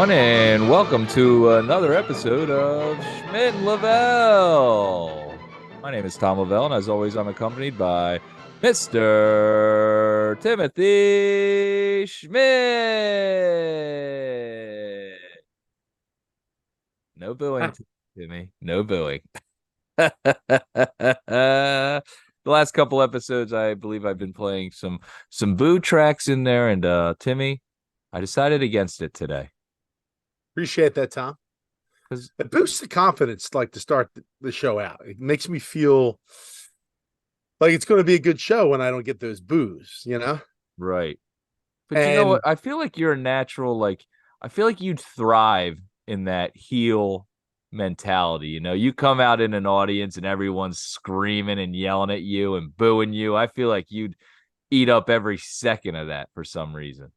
everyone, and welcome to another episode of Schmidt Lavelle. My name is Tom Lavelle, and as always, I'm accompanied by Mr. Timothy Schmidt. No booing, Timmy. No booing. The last couple episodes, I believe I've been playing some boo tracks in there, and Timmy, I decided against it today. Appreciate that, Tom. Because It boosts the confidence, like to start the show out. It makes me feel like it's going to be a good show when I don't get those boos, right. But you know what? And I feel like you're a natural, I feel like you'd thrive in that heel mentality. You come out in an audience and everyone's screaming and yelling at you and booing you. I feel like you'd eat up every second of that for some reason.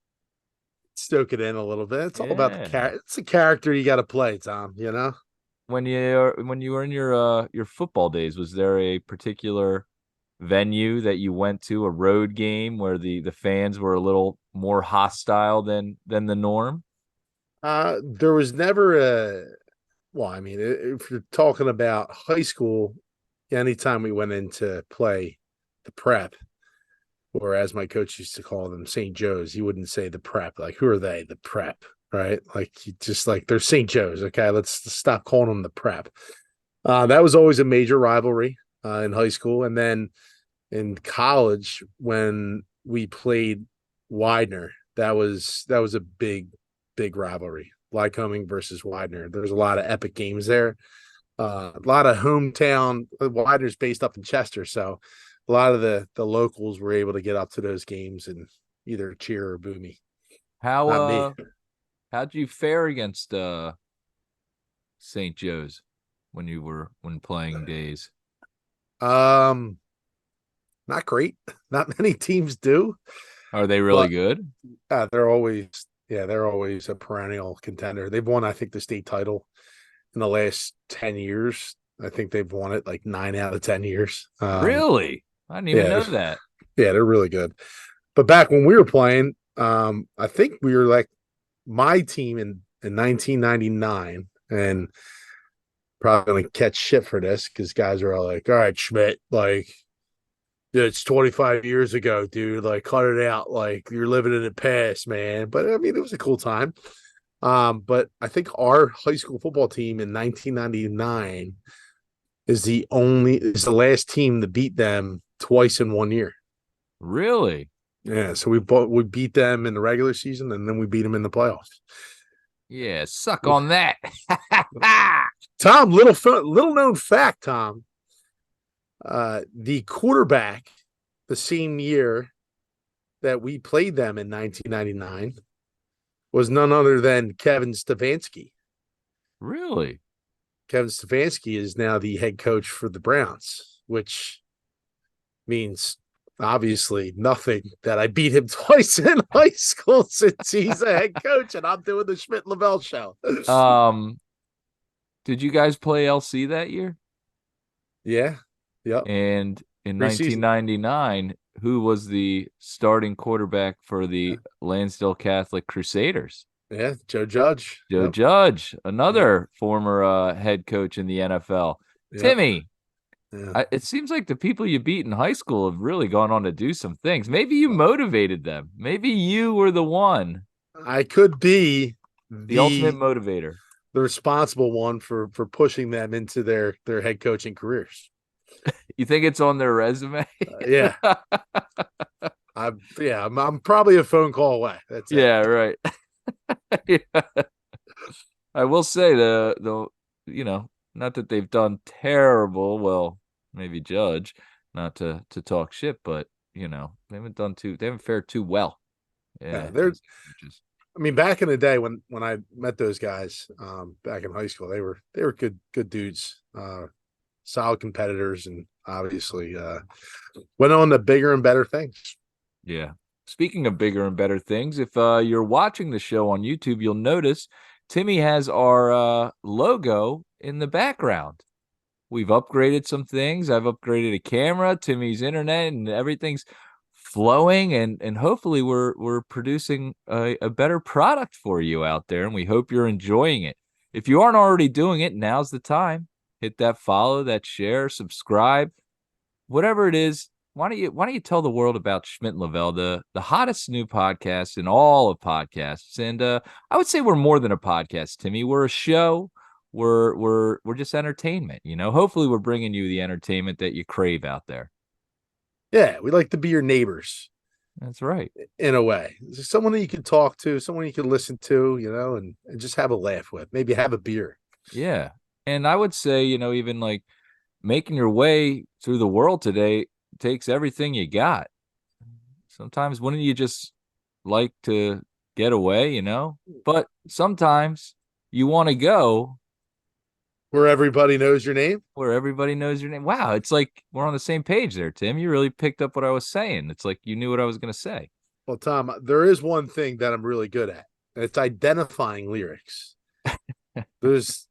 stoke it in a little bit. It's all about the Yeah. character. It's a character you got to play, Tom. When you were in your football days, was there a particular venue that you went to, a road game where the fans were a little more hostile than the norm? There was never a. Well, I mean, if you're talking about high school, anytime we went in to play the prep, or as my coach used to call them, St. Joe's, he wouldn't say the prep. Like, who are they? The prep, right? Like, just like they're St. Joe's. Okay, let's stop calling them the prep. That was always a major rivalry in high school, and then in college when we played Widener, that was a big rivalry. Lycoming versus Widener. There's a lot of epic games there. A lot of hometown. Widener's based up in Chester, so a lot of the locals were able to get up to those games and either cheer or boo me. How Not me. how'd you fare against St. Joe's when playing days? Um, Not great. Not many teams do, Are they really but good? they're always a perennial contender. They've won, I think, the state title in the last 10 years. I think they've won it like 9 out of 10 years. Really? I didn't even Yeah, know that. yeah, they're really good. But back when we were playing, I think we were like my team in 1999, and probably gonna catch shit for this because guys are all like, "All right, Schmidt, like, yeah, it's 25 years ago, dude. Like, cut it out. Like, you're living in the past, man." But I mean, it was a cool time. But I think our high school football team in 1999 is the last team to beat them twice in 1 year. Really? Yeah, so we beat them in the regular season, and then we beat them in the playoffs. Yeah, suck on that. Tom, little known fact, Tom. The quarterback the same year that we played them in 1999 was none other than Kevin Stefanski. Really? Kevin Stefanski is now the head coach for the Browns, which means obviously nothing that I beat him twice in high school since he's a head coach and I'm doing the Schmidt Lavelle show. Um, did you guys play LC that year? Yeah. Yep. And in Preseason. 1999, who was the starting quarterback for the Lansdale Catholic Crusaders? Yeah. Joe Judge. Joe Yep. Judge, Yep. another former head coach in the NFL. Yep. Timmy, Yeah. it seems like the people you beat in high school have really gone on to do some things. Maybe you motivated them. Maybe you were the one, I could be the ultimate the motivator. the responsible one for pushing them into their head coaching careers. You think it's on their resume? Yeah. I'm probably a phone call away. That's it. Yeah, right. Yeah. I will say the not that they've done terrible. Well, maybe Judge, not to talk shit, but they haven't fared too well. Yeah, Yeah, I mean, back in the day when I met those guys, back in high school, they were good dudes, solid competitors, and obviously went on to bigger and better things. yeah. Speaking of bigger and better things, if you're watching the show on YouTube, you'll notice Timmy has our logo in the background. We've upgraded some things. I've upgraded a camera, Timmy's internet, and everything's flowing, and hopefully we're producing a better product for you out there, and we hope you're enjoying it. If you aren't already doing it, now's the time. Hit that follow, that share, subscribe, whatever it is. Why don't you tell the world about Schmidt Lavelle, the hottest new podcast in all of podcasts? And I would say we're more than a podcast, Timmy. We're a show. We're just entertainment. Hopefully we're bringing you the entertainment that you crave out there. Yeah, we like to be your neighbors That's right. in a way. Someone that you can talk to, someone you can listen to, and just have a laugh with. Maybe have a beer. Yeah. And I would say, even like making your way through the world today takes everything you got. Sometimes wouldn't you just like to get away? But sometimes you want to go Where everybody knows your name. where everybody knows your name. Wow, it's like we're on the same page there, Tim. You really picked up what I was saying. It's like you knew what I was going to say. Well, Tom, there is one thing that I'm really good at. And it's identifying lyrics. There's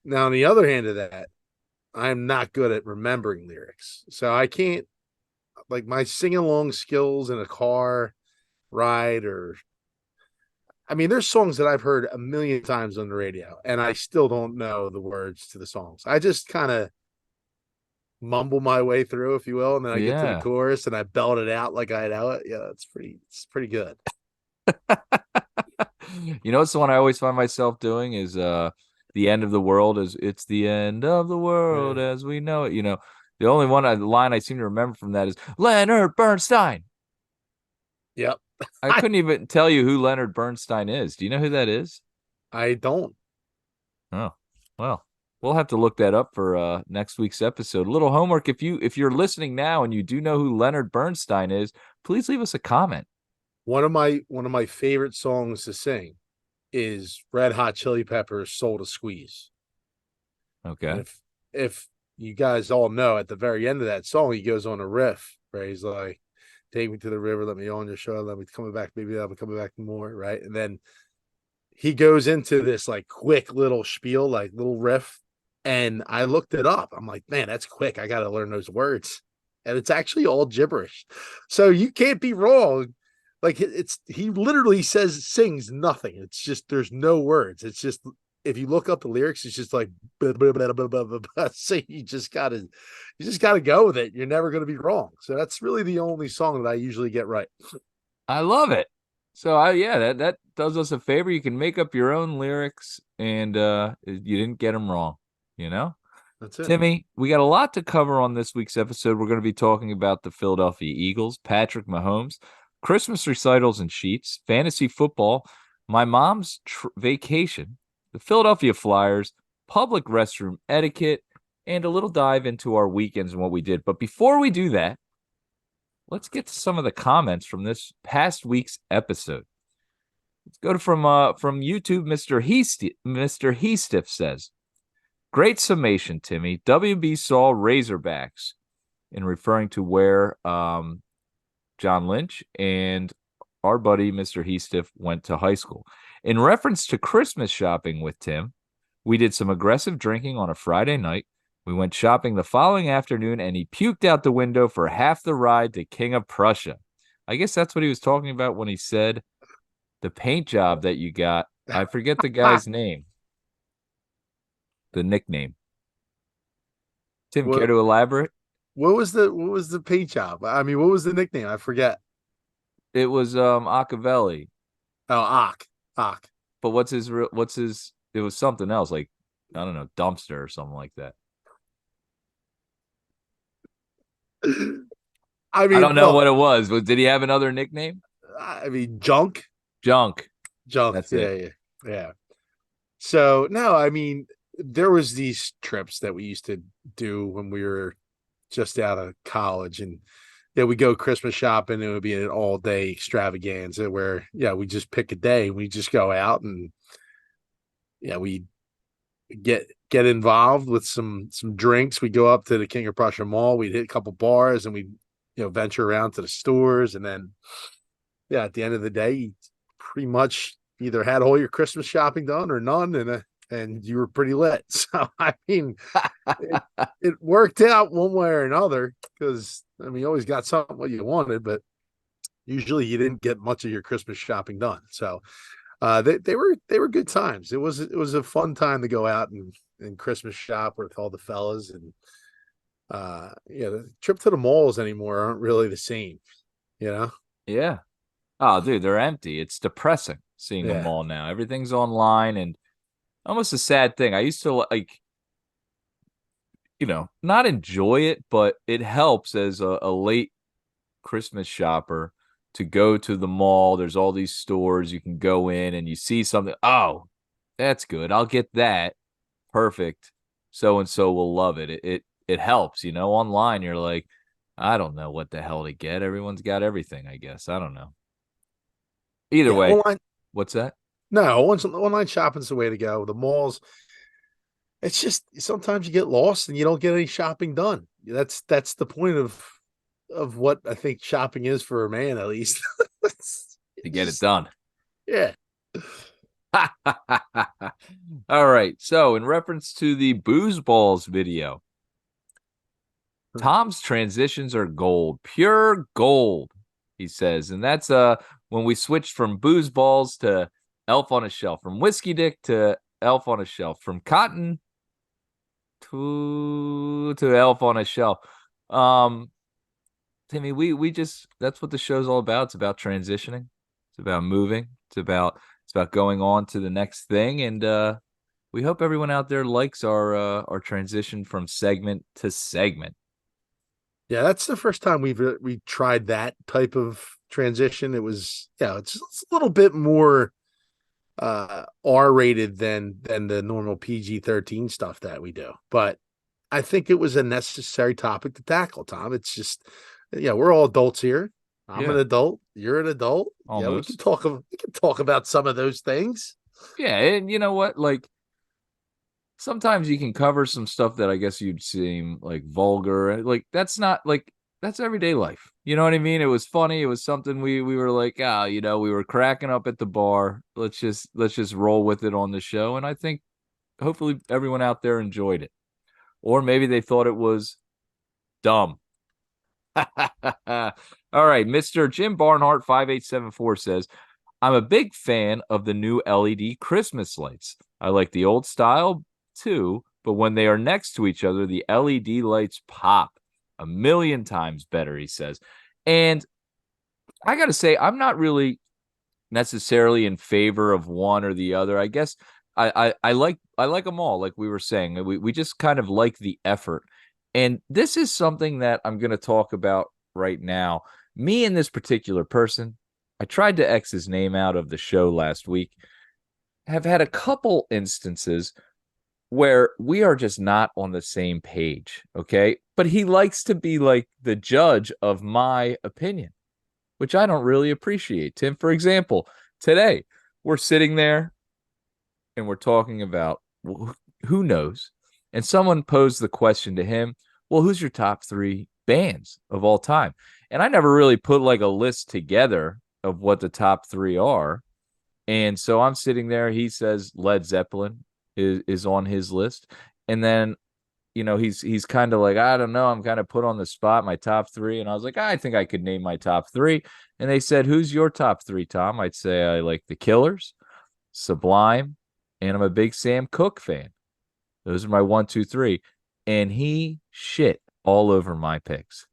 now on the other hand of that, I'm not good at remembering lyrics. So I can't like my sing along skills in a car ride there's songs that I've heard a million times on the radio and I still don't know the words to the songs. I just kind of mumble my way through, if you will, and then I get to the Yeah. chorus and I belt it out like I know it. Yeah, it's pretty good. What's the one I always find myself doing is the end of the world is it's the end of the world Yeah. as we know it. The only line I seem to remember from that is Leonard Bernstein. Yep. I couldn't even tell you who Leonard Bernstein is. Do you know who that is? I don't. Oh, well, we'll have to look that up for next week's episode. A little homework. If you're listening now and you do know who Leonard Bernstein is, please leave us a comment. One of my favorite songs to sing is Red Hot Chili Peppers' "Soul to Squeeze." And Okay. if you guys all know, at the very end of that song, he goes on a riff where he's like, "Take me to the river, let me on your show, let me coming back, maybe I'll be coming back more," right? And then he goes into this like quick little spiel, like little riff. And I looked it up. I'm like, man, that's quick. I got to learn those words. And it's actually all gibberish. So you can't be wrong. Like he literally sings nothing. It's just, there's no words. It's just, if you look up the lyrics, it's just like, blah, blah, blah, blah, blah, blah, blah. So you just gotta go with it. You're never going to be wrong. So that's really the only song that I usually get right. I love it. So yeah, that does us a favor. You can make up your own lyrics and you didn't get them wrong, you know? That's it. Timmy, we got a lot to cover on this week's episode. We're going to be talking about the Philadelphia Eagles, Patrick Mahomes, Christmas recitals and Sheetz, fantasy football, my mom's vacation, the Philadelphia Flyers, public restroom etiquette, and a little dive into our weekends and what we did. But before we do that, let's get to some of the comments from this past week's episode. Let's go to from YouTube. Mr. Heestiff says, "Great summation, Timmy. WB saw Razorbacks," in referring to where John Lynch and our buddy Mr. Heestiff went to high school. In reference to Christmas shopping with Tim, we did some aggressive drinking on a Friday night. We went shopping the following afternoon, and he puked out the window for half the ride to King of Prussia. I guess that's what he was talking about when he said the paint job that you got. I forget the guy's name, the nickname. Tim, care What to elaborate? what was the paint job? I mean, what was the nickname? I forget. It was Acavelli. Oh, Ock. But it was something else, like, I don't know, dumpster or something like that. I I mean, don't know look, what it was. Did he have another nickname? junk. Junk. Junk. That's Yeah, it. yeah. So no, I mean, there was these trips that we used to do when we were just out of college, and yeah, we go Christmas shopping, and it would be an all day extravaganza where we just pick a day, we just go out, and we get involved with some drinks. We go up to the King of Prussia Mall, we'd hit a couple bars, and we venture around to the stores, and then at the end of the day, you pretty much either had all your Christmas shopping done or none, and you were pretty lit. So I mean, it worked out one way or another, because I mean, you always got something what you wanted, but Usually you didn't get much of your Christmas shopping done. So they were good times. It was a fun time to go out and Christmas shop with all the fellas. And the trip to the malls anymore aren't really the same, you know? Yeah. Oh, dude, they're empty. It's depressing seeing them Yeah. all now. Everything's online and almost a sad thing. I used to like, not enjoy it, but it helps as a late Christmas shopper to go to the mall. There's all these stores you can go in and you see something. Oh, that's good. I'll get that. Perfect. So and so will love it. It helps, online you're like, I don't know what the hell to get. Everyone's got everything, I guess. I don't know. Either Yeah. way, Online. what's that? No, online shopping's the way to go. The malls, it's just sometimes you get lost and you don't get any shopping done. That's the point of what I think shopping is for a man, at least. To get it Just, done. yeah. All right. So, in reference to the Booze Balls video, Tom's transitions are gold, pure gold, he says. And that's when we switched from Booze Balls to Elf on a Shelf, from Whiskey Dick to Elf on a Shelf, from Cotton to Elf on a Shelf. Timmy, we just, that's what the show's all about. It's about transitioning. It's about moving. It's about going on to the next thing. And we hope everyone out there likes our transition from segment to segment. Yeah, that's the first time we tried that type of transition. It was, it's a little bit more R-rated than the normal PG-13 stuff that we do. But I think it was a necessary topic to tackle, Tom. It's just, we're all adults here. I'm an Yeah, adult. You're an adult. Yeah, we can almost. talk about some of those things. Yeah, and you know what? Like, sometimes you can cover some stuff that I guess you'd seem like vulgar, and like that's not like that's everyday life. You know what I mean? It was funny. It was something we were like, we were cracking up at the bar. Let's just roll with it on the show. And I think hopefully everyone out there enjoyed it. Or maybe they thought it was dumb. All right, Mr. Jim Barnhart 5874 says, I'm a big fan of the new LED Christmas lights. I like the old style too, but when they are next to each other, the LED lights pop a million times better, he says. And I got to say, I'm not really necessarily in favor of one or the other. I guess I like them all, like we were saying. We just kind of like the effort. And this is something that I'm going to talk about right now. Me and this particular person, I tried to X his name out of the show last week, have had a couple instances where we are just not on the same page, okay? But he likes to be like the judge of my opinion, which I don't really appreciate. Tim, for example, today we're sitting there and we're talking about who knows. And someone posed the question to him, well, who's your top three bands of all time? And I never really put like a list together of what the top three are. And so I'm sitting there. He says Led Zeppelin is on his list. And then, he's kind of like, I don't know. I'm kind of put on the spot, my top three. And I was like, I think I could name my top three. And they said, who's your top three, Tom? I'd say I like the Killers, Sublime, and I'm a big Sam Cooke fan. Those are my 1, 2, 3. And he shit all over my picks.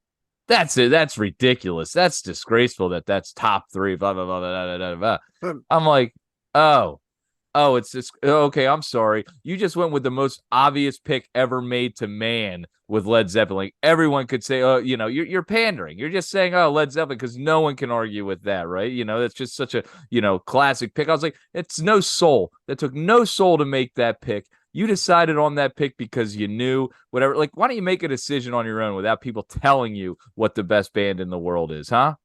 That's it. That's ridiculous. That's disgraceful that's top three. Blah, blah, blah, blah, blah, blah, blah. I'm like, it's just okay. I'm sorry. You just went with the most obvious pick ever made to man with Led Zeppelin. Like, everyone could say, you're pandering. You're just saying, Led Zeppelin, because no one can argue with that, right? That's just such a, classic pick. I was like, it's no soul. That took no soul to make that pick. You decided on that pick because you knew whatever. Like, why don't you make a decision on your own without people telling you what the best band in the world is, huh?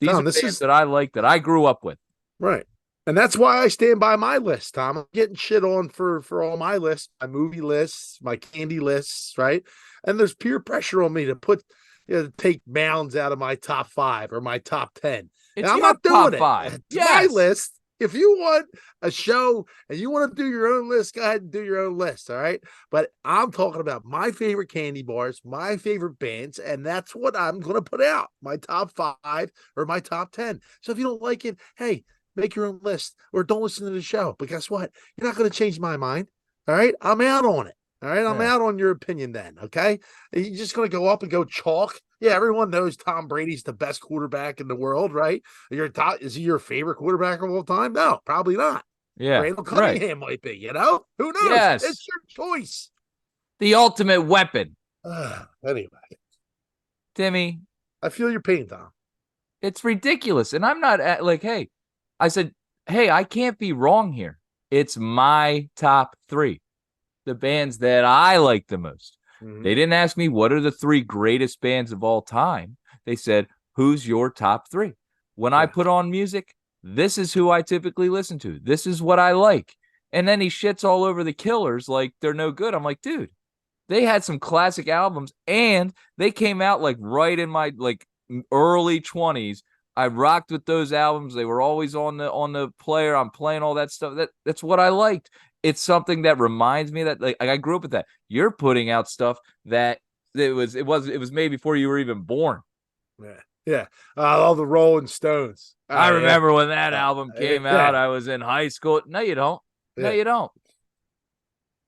These Tom, are this bands is that I like, that I grew up with. right. And that's why I stand by my list, Tom. I'm getting shit on for all my lists, my movie lists, my candy lists, right? And there's peer pressure on me to take mounds out of my top 5 or my top 10. And It's I'm your not doing top it. five. It's my Yes. list. If you want a show and you want to do your own list, go ahead and do your own list. All right. But I'm talking about my favorite candy bars, my favorite bands, and that's what I'm going to put out, my top 5 or my top 10. So if you don't like it, hey, make your own list or don't listen to the show. But guess what? You're not going to change my mind. All right. I'm out on it. All right. I'm Yeah. out on your opinion then. Okay. You're just going to go up and go chalk. Yeah. Everyone knows Tom Brady's the best quarterback in the world, right? Is he your favorite quarterback of all time? No, probably not. Yeah. Randall Right. Cunningham might be, Who knows? Yes. It's your choice. The ultimate weapon. Anyway, Timmy, I feel your pain, Tom. it's ridiculous. And I'm not like, hey, I said, hey, I can't be wrong here. It's my top 3, the bands that I like the most. Mm-hmm. They didn't ask me what are the 3 greatest bands of all time. They said, who's your top 3? When I put on music, this is who I typically listen to. This is what I like. And then he shits all over the Killers like they're no good. I'm like, dude, they had some classic albums and they came out like right in my like early 20s. I rocked with those albums. They were always on the player. I'm playing all that stuff. That's what I liked. It's something that reminds me that like I grew up with that. You're putting out stuff that it was made before you were even born. Yeah. Yeah. All the Rolling Stones. I remember when that album came out. Yeah. I was in high school. No, you don't. No, Yeah. you don't.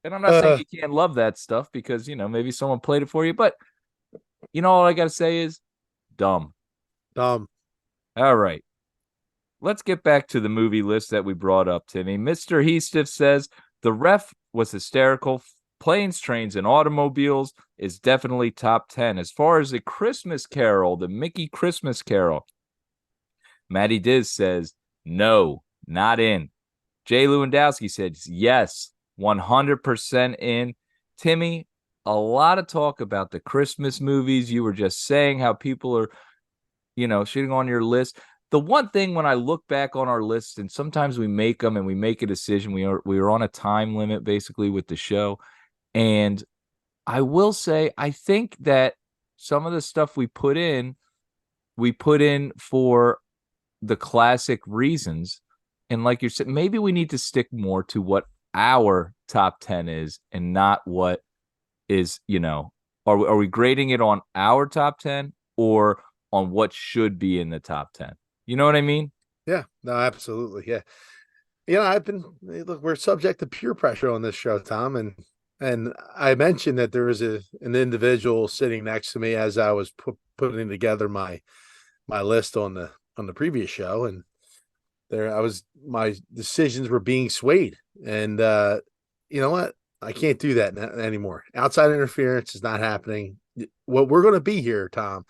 And I'm not saying you can't love that stuff because, maybe someone played it for you. But, all I got to say is dumb. Dumb. All right. Let's get back to the movie list that we brought up, Timmy. Mr. Heastiff says the ref was hysterical. Planes, Trains, and Automobiles is definitely top 10. As far as the Christmas Carol, the Mickey Christmas Carol, Matty Diz says, no, not in. Jay Lewandowski says, yes, 100% in. Timmy, a lot of talk about the Christmas movies. You were just saying how people are, shitting on your list. The one thing when I look back on our list, and sometimes we make them and we make a decision, we were on a time limit basically with the show. And I will say, I think that some of the stuff we put in for the classic reasons. And like you said, maybe we need to stick more to what our top 10 is and not what is, are we grading it on our top 10 or on what should be in the top 10? You know what I mean? Yeah, no, absolutely. Yeah. We're subject to peer pressure on this show, Tom. And I mentioned that there was an individual sitting next to me as I was putting together my list on the previous show. And my decisions were being swayed. And you know what? I can't do that anymore. Outside interference is not happening. What we're going to be here, Tom,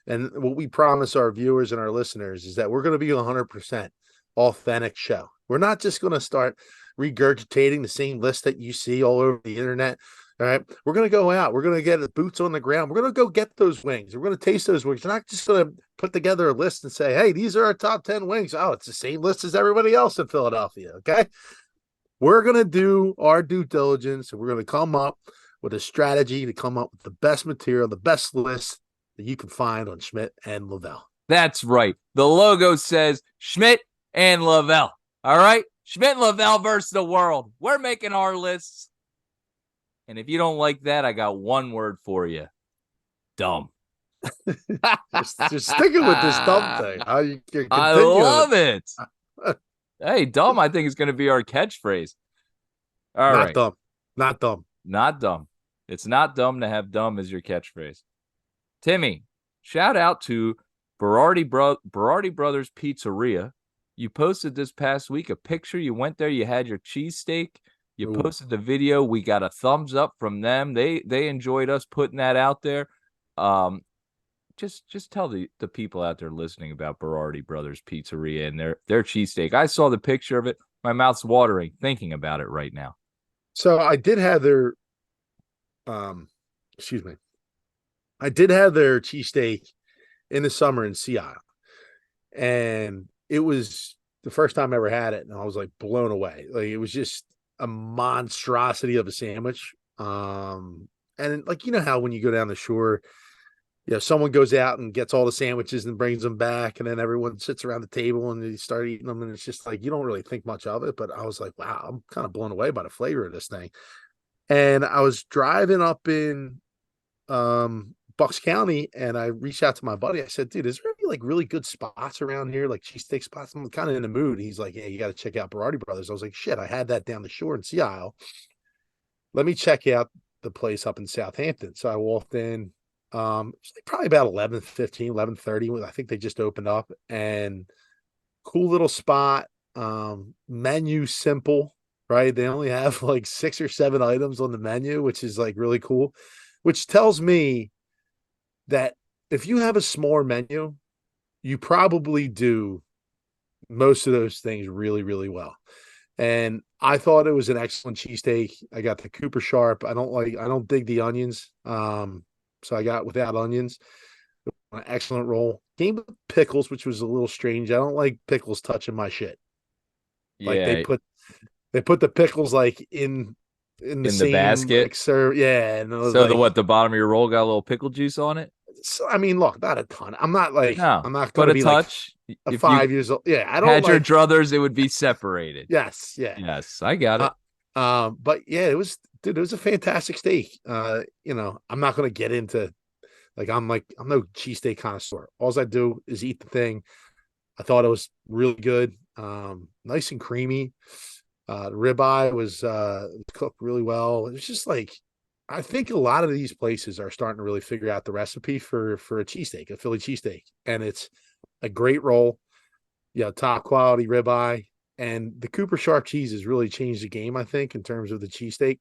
and what we promise our viewers and our listeners is that we're going to be 100% authentic show. We're not just going to start regurgitating the same list that you see all over the internet. All right. We're going to go out. We're going to get the boots on the ground. We're going to go get those wings. We're going to taste those wings. We're not just going to put together a list and say, hey, these are our top 10 wings. Oh, it's the same list as everybody else in Philadelphia. Okay. We're going to do our due diligence and we're going to come up with a strategy to come up with the best material, the best list that you can find on Schmidt and Lavelle. That's right. The logo says Schmidt and Lavelle. All right. Schmidt and Lavelle versus the world. We're making our lists. And if you don't like that, I got one word for you. Dumb. just sticking with this dumb thing. I love it. Hey, dumb, I think is going to be our catchphrase. All right. Dumb. Not dumb. Not dumb. It's not dumb to have dumb as your catchphrase. Timmy, shout out to Berardi Brothers Pizzeria. You posted this past week a picture. You went there. You had your cheesesteak. You posted the video. We got a thumbs up from them. They enjoyed us putting that out there. Just tell the people out there listening about Berardi Brothers Pizzeria and their cheesesteak. I saw the picture of it. My mouth's watering thinking about it right now. So I did have their I did have their cheesesteak in the summer in Seattle. And it was the first time I ever had it, and I was like blown away. Like it was just a monstrosity of a sandwich. And like how when you go down the shore, someone goes out and gets all the sandwiches and brings them back, and then everyone sits around the table and they start eating them, and it's just like you don't really think much of it. But I was like, wow, I'm kind of blown away by the flavor of this thing. And I was driving up in Bucks County, and I reached out to my buddy. I said, dude, is there any like really good spots around here, like cheesesteak spots? I'm kind of in the mood. He's like, yeah, you got to check out Berardi Brothers. I was like, shit, I had that down the shore in Sea Isle. Let me check out the place up in Southampton. So I walked in. It's like probably about 11:15, 11:30. I think they just opened up, and cool little spot. Menu simple, right? They only have like 6 or 7 items on the menu, which is like really cool, which tells me that if you have a smaller menu, you probably do most of those things really, really well. And I thought it was an excellent cheesesteak. I got the Cooper Sharp. I don't dig the onions. So I got without onions. An excellent roll. Came with pickles, which was a little strange. I don't like pickles touching my shit. Like Yeah, they put the pickles like in the in the same basket. like serve. Yeah, and it was So the like what? The bottom of your roll got a little pickle juice on it? so, I mean, look, not a ton. No, I'm not but gonna a be like touch. a If you 5 years old. Yeah, I don't had your like druthers, it would be separated. yes, yeah. Yes, I got Uh, it. but yeah, it was dude, it was a fantastic steak. I'm not gonna get into I'm no cheesesteak connoisseur. All I do is eat the thing. I thought it was really good. Nice and creamy. The ribeye was cooked really well. It's just like I think a lot of these places are starting to really figure out the recipe for a cheesesteak, a Philly cheesesteak, and it's a great roll. Top quality ribeye, and the Cooper Sharp cheese has really changed the game. I think in terms of the cheesesteak.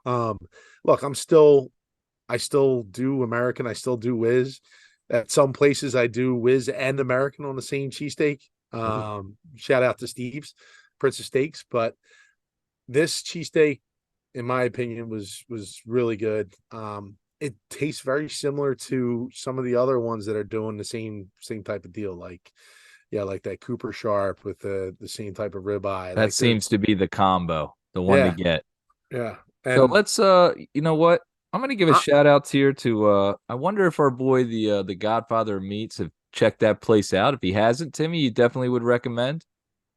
Um, Look, I still do American. I still do Whiz. At some places, I do Whiz and American on the same cheesesteak. Ooh. Shout out to Steve's Prince of Steaks, but this cheesesteak, in my opinion, was really good. It tastes very similar to some of the other ones that are doing the same type of deal, like like that Cooper Sharp with the same type of ribeye. That Like they're seems to be the combo, the one to yeah, get. yeah, So and let's you know what? I'm gonna give a I, shout out here to I wonder if our boy the Godfather of Meats have checked that place out. If he hasn't, Timmy, you definitely would recommend.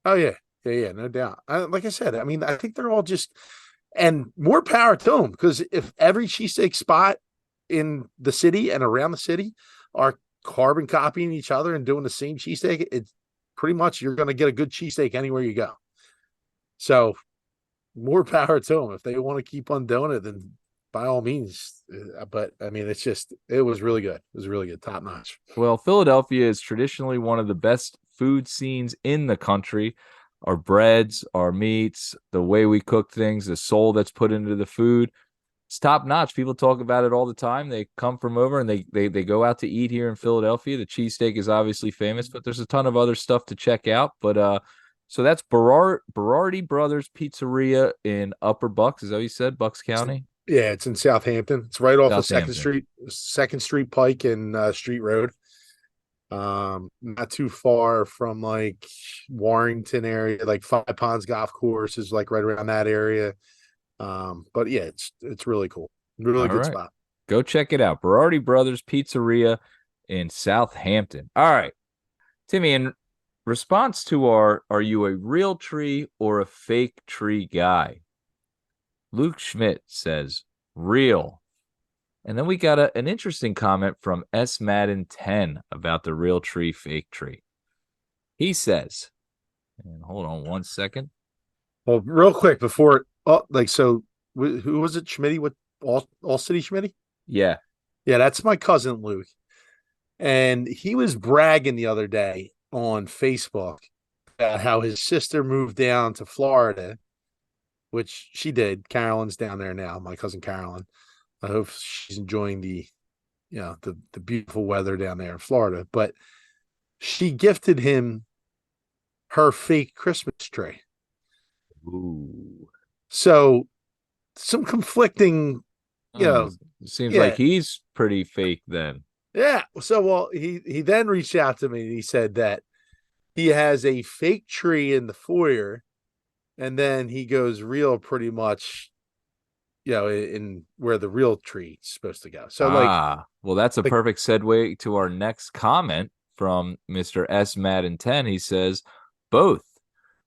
oh yeah, yeah, no doubt. Like I said, I mean, I think they're all just and more power to them because if every cheesesteak spot in the city and around the city are carbon copying each other and doing the same cheesesteak, it's pretty much you're going to get a good cheesesteak anywhere you go. So more power to them. If they want to keep on doing it, then by all means. But I mean, it was really good. It was really good, top notch. Well, Philadelphia is traditionally one of the best food scenes in the country. Our breads, our meats, the way we cook things, the soul that's put into the food. It's top notch. People talk about it all the time. They come from over and they go out to eat here in Philadelphia. The cheesesteak is obviously famous, but there's a ton of other stuff to check out. But so that's Berardi Brothers Pizzeria in Upper Bucks. Is that what you said? Bucks County? Yeah, it's in Southampton. It's right off of Southampton. Second Street Pike and Street Road. Not too far from like Warrington area, like Five Ponds Golf Course is like right around that area. But yeah, it's really cool. Really All good right. spot. Go check it out. Berardi Brothers Pizzeria in Southampton. All right. Timmy, in response to our are you a real tree or a fake tree guy? Luke Schmidt says real. And then we got an interesting comment from S Madden 10 about the real tree, fake tree. He says, and hold on one second. Well, real quick before who was it? Schmitty with All City Schmitty? Yeah. Yeah, that's my cousin Luke. And he was bragging the other day on Facebook about how his sister moved down to Florida, which she did. Carolyn's down there now, my cousin Carolyn. I hope she's enjoying the beautiful weather down there in Florida. But she gifted him her fake Christmas tree. Ooh. So some conflicting, you Oh, know, seems like yeah, he's pretty fake then. yeah. So well, he then reached out to me and he said that he has a fake tree in the foyer, and then he goes real pretty much, in where the real tree's supposed to go. So like, Well, that's a like perfect segue to our next comment from Mr. S. Madden 10. He says, both.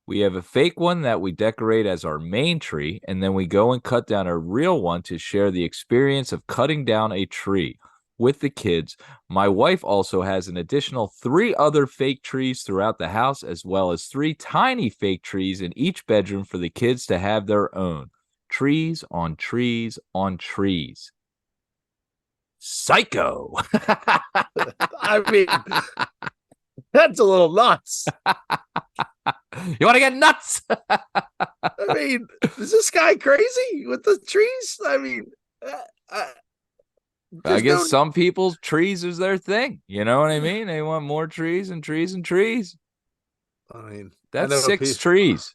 We have a fake one that we decorate as our main tree, and then we go and cut down a real one to share the experience of cutting down a tree with the kids. My wife also has an additional 3 other fake trees throughout the house, as well as 3 tiny fake trees in each bedroom for the kids to have their own. Trees on trees on trees. Psycho. I mean, that's a little nuts. You want to get nuts? I mean, is this guy crazy with the trees? I mean, I there's guess no. some people's trees is their thing. You know what I mean? They want more trees and trees and trees. I mean, That's 6 trees.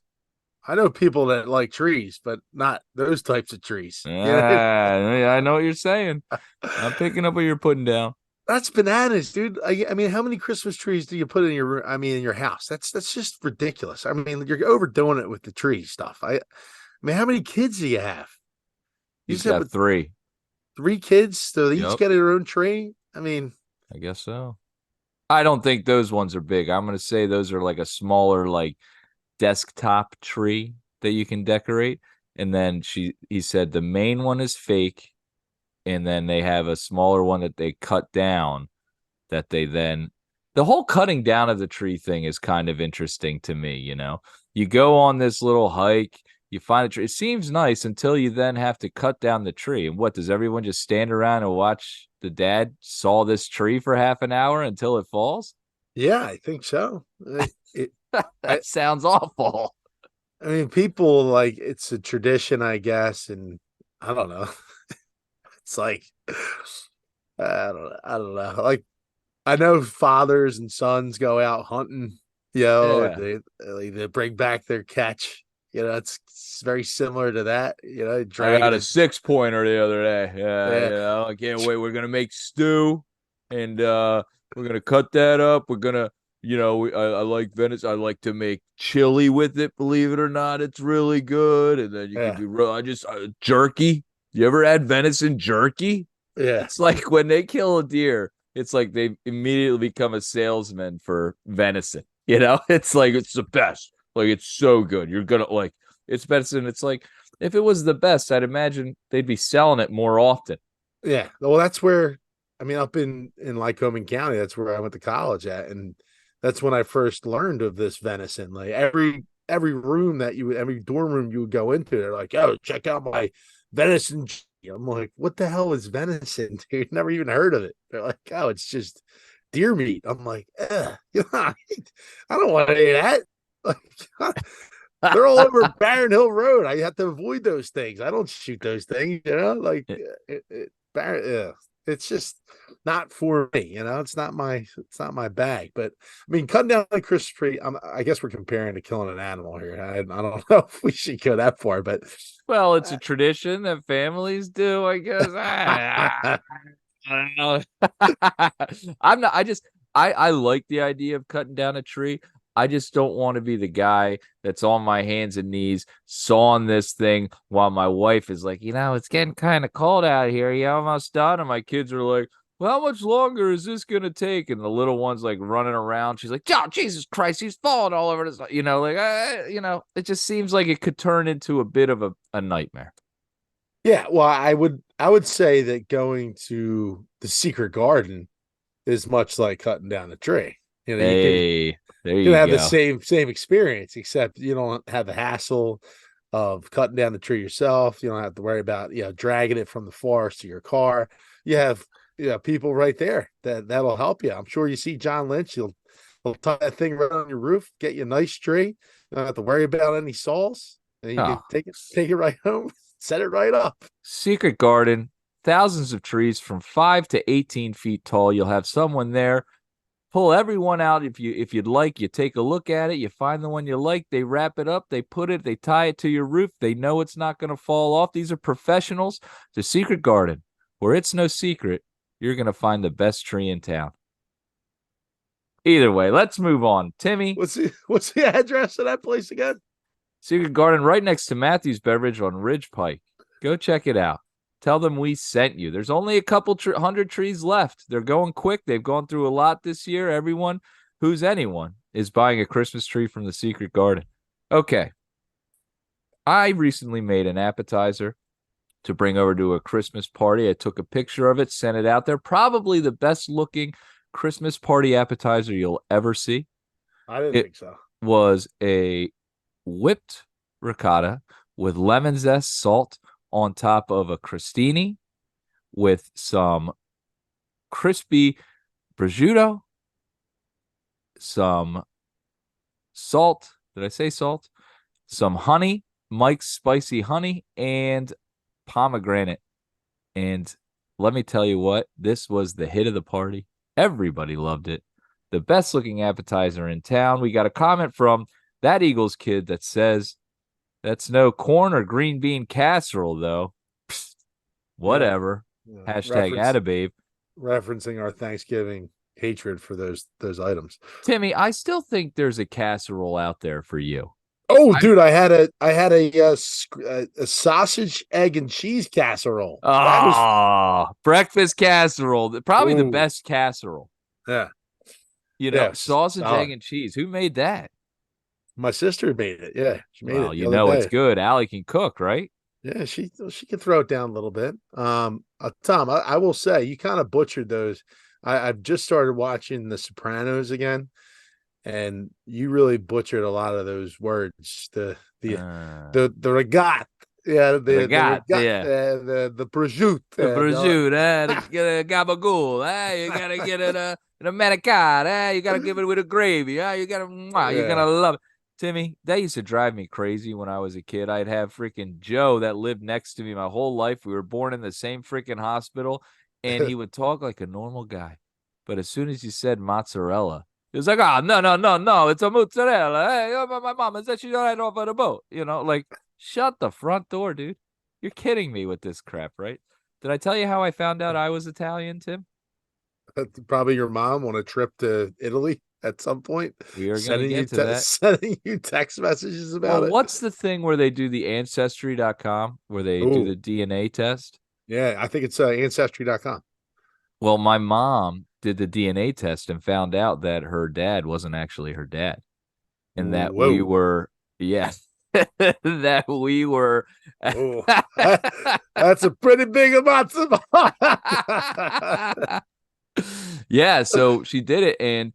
I know people that like trees, but not those types of trees. I know what you're saying. I'm picking up what you're putting down. That's bananas, dude. I mean, how many Christmas trees do you put in your? I mean, in your house? That's just ridiculous. I mean, you're overdoing it with the tree stuff. I mean, how many kids do you have? You He's said got with 3. 3 kids, so they each Yep. get their own tree. I mean, I guess so. I don't think those ones are big. I'm going to say those are like a smaller, like desktop tree that you can decorate. And then he said the main one is fake. And then they have a smaller one that they cut down that they then the whole cutting down of the tree thing is kind of interesting to me. You go on this little hike, you find a tree. It seems nice until you then have to cut down the tree. And what, does everyone just stand around and watch the dad saw this tree for half an hour until it falls? yeah, I think so. That sounds awful. I mean, people like it's a tradition, I guess, and I don't know. It's like I don't know. Like I know fathers and sons go out hunting, Yeah. they bring back their catch. It's very similar to that. I Dragging got a it. 6-pointer the other day. Yeah, Yeah, I can't wait. We're gonna make stew, and we're gonna cut that up. We're gonna, I like Venice. I like to make chili with it. Believe it or not, it's really good. And then you can yeah, do. Jerky. You ever had venison jerky? yeah, It's like when they kill a deer, it's like they immediately become a salesman for venison. It's like it's the best. Like it's so good. You're gonna like it's venison. It's like if it was the best, I'd imagine they'd be selling it more often. yeah. Well, that's where I mean, up in Lycoming County, that's where I went to college at, and that's when I first learned of this venison. Like every room every dorm room you would go into, they're like, "Oh, check out my venison." I'm like, "What the hell is venison, dude? Never even heard of it." They're like, "Oh, it's just deer meat." I'm like, I don't want to eat that. Like, they're all over Barron Hill Road. I have to avoid those things. I don't shoot those things, like it's just not for me, it's not my bag. But I mean, cutting down the Christmas tree, I guess we're comparing to killing an animal here. I don't know if we should go that far, but Well, it's a tradition that families do, I guess. I don't know. I'm not. I like the idea of cutting down a tree. I just don't want to be the guy that's on my hands and knees sawing this thing while my wife is like, it's getting kind of cold out here. You almost done? And my kids are like, well, how much longer is this gonna take? And the little one's like running around. She's like, oh, Jesus Christ, he's falling all over this. It just seems like it could turn into a bit of a nightmare. yeah. Well, I would say that going to the secret garden is much like cutting down a tree. You can Hey, there you you have the go. same experience, except you don't have the hassle of cutting down the tree yourself. You don't have to worry about dragging it from the forest to your car. You have people right there that'll help you. I'm sure you see John Lynch. He'll tie that thing right on your roof, get you a nice tree. You don't have to worry about any saws, and you can Oh, take it right home, set it right up. secret garden, thousands of trees from 5 to 18 feet tall. You'll have someone there. Pull everyone out if you'd like. You take a look at it. You find the one you like. They wrap it up. They tie it to your roof. They know it's not going to fall off. These are professionals. The secret garden, where it's no secret, you're going to find the best tree in town. Either way, let's move on. Timmy, What's the address of that place again? secret garden right next to Matthew's Beverage on Ridge Pike. Go check it out. Tell them we sent you. There's only a couple 100 trees left. They're going quick. They've gone through a lot this year. Everyone who's anyone is buying a Christmas tree from the Secret Garden. Okay. I recently made an appetizer to bring over to a Christmas party. I took a picture of it, sent it out there. Probably the best looking Christmas party appetizer you'll ever see. I didn't It think so. was a whipped ricotta with lemon zest, salt on top of a crostini with some crispy prosciutto, some salt. Did I say salt? Some honey, Mike's spicy honey, and pomegranate. And let me tell you what, this was the hit of the party. Everybody loved it. The best looking appetizer in town. We got a comment from that Eagles kid that says that's no corn or green bean casserole, though. Psst, whatever. Yeah. Hashtag Attababe. Referencing our Thanksgiving hatred for those items. Timmy, I still think there's a casserole out there for you. Oh, dude, I had a sausage, egg, and cheese casserole. Breakfast casserole. Probably the best casserole. Yeah. Sausage, egg, and cheese. Who made that? My sister made it. Yeah, she made it. It's good. Allie can cook, right? Yeah, she can throw it down a little bit. Tom, I will say you kind of butchered those. I've just started watching The Sopranos again, and you really butchered a lot of those words. The regat, the prosciutto, the prosciutto, the gabagool. You gotta get it an Americana. You gotta give it with a gravy. You're gonna love it. Timmy, that used to drive me crazy when I was a kid. I'd have freaking Joe that lived next to me my whole life. We were born in the same freaking hospital, and he would talk like a normal guy. But as soon as you said mozzarella, it was like, no, it's a mozzarella. Hey, my mama said she's right off of the boat. Like, shut the front door, dude. You're kidding me with this crap, right? Did I tell you how I found out I was Italian, Tim? Probably your mom on a trip to Italy at some point. We are going to get to that. Sending you text messages about it. What's the thing where they do the Ancestry.com, where they do the DNA test? Yeah, I think it's Ancestry.com. Well, my mom did the DNA test and found out that her dad wasn't actually her dad. And that we were, that we were. That's a pretty big amount of. Yeah, so she did it and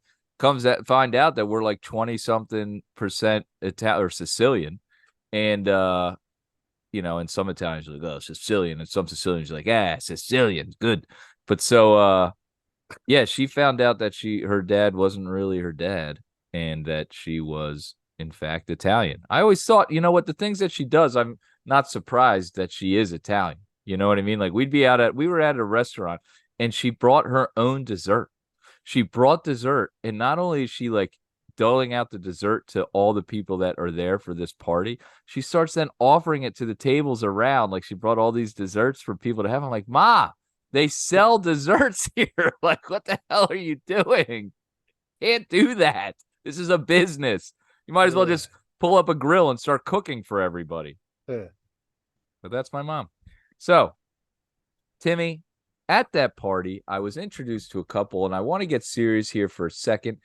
find out that we're like 20-something% Italian or Sicilian. And, and some Italians are like, oh, Sicilian. And some Sicilians are like, Sicilian, good. But so, she found out that her dad wasn't really her dad and that she was, in fact, Italian. I always thought, the things that she does, I'm not surprised that she is Italian. You know what I mean? Like we were at a restaurant and she brought her own dessert. She brought dessert, and not only is she like doling out the dessert to all the people that are there for this party, she starts then offering it to the tables around. Like she brought all these desserts for people to have. I'm like, Ma, they sell desserts here. Like, what the hell are you doing? Can't do that. This is a business. You might as well just pull up a grill and start cooking for everybody. Yeah. But that's my mom. So, Timmy, at that party, I was introduced to a couple, and I want to get serious here for a second.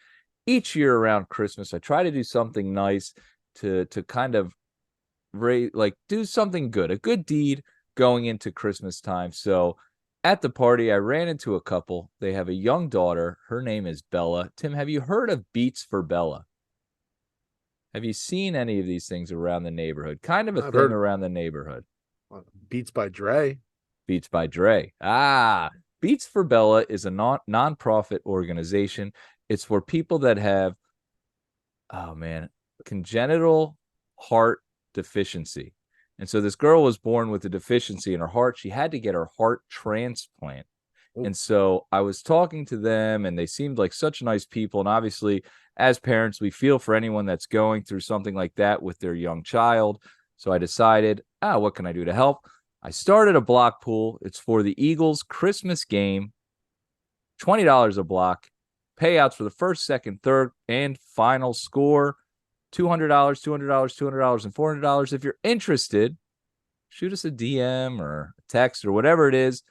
Each year around Christmas, I try to do something nice to kind of do something good, a good deed going into Christmas time. So at the party, I ran into a couple. They have a young daughter. Her name is Bella. Tim, have you heard of Beats for Bella? Have you seen any of these things around the neighborhood? Kind of a thing around the neighborhood. Beats by Dre. Beats by Dre. Beats for Bella is a non-profit organization. It's for people that have, congenital heart deficiency. And so this girl was born with a deficiency in her heart. She had to get her heart transplant. Ooh. And so I was talking to them, and they seemed like such nice people. And obviously, as parents, we feel for anyone that's going through something like that with their young child. So I decided, what can I do to help? I started a block pool. It's for the Eagles Christmas game, $20 a block. Payouts for the first, second, third, and final score, $200, $200, $200, and $400. If you're interested, shoot us a DM or a text or whatever it is.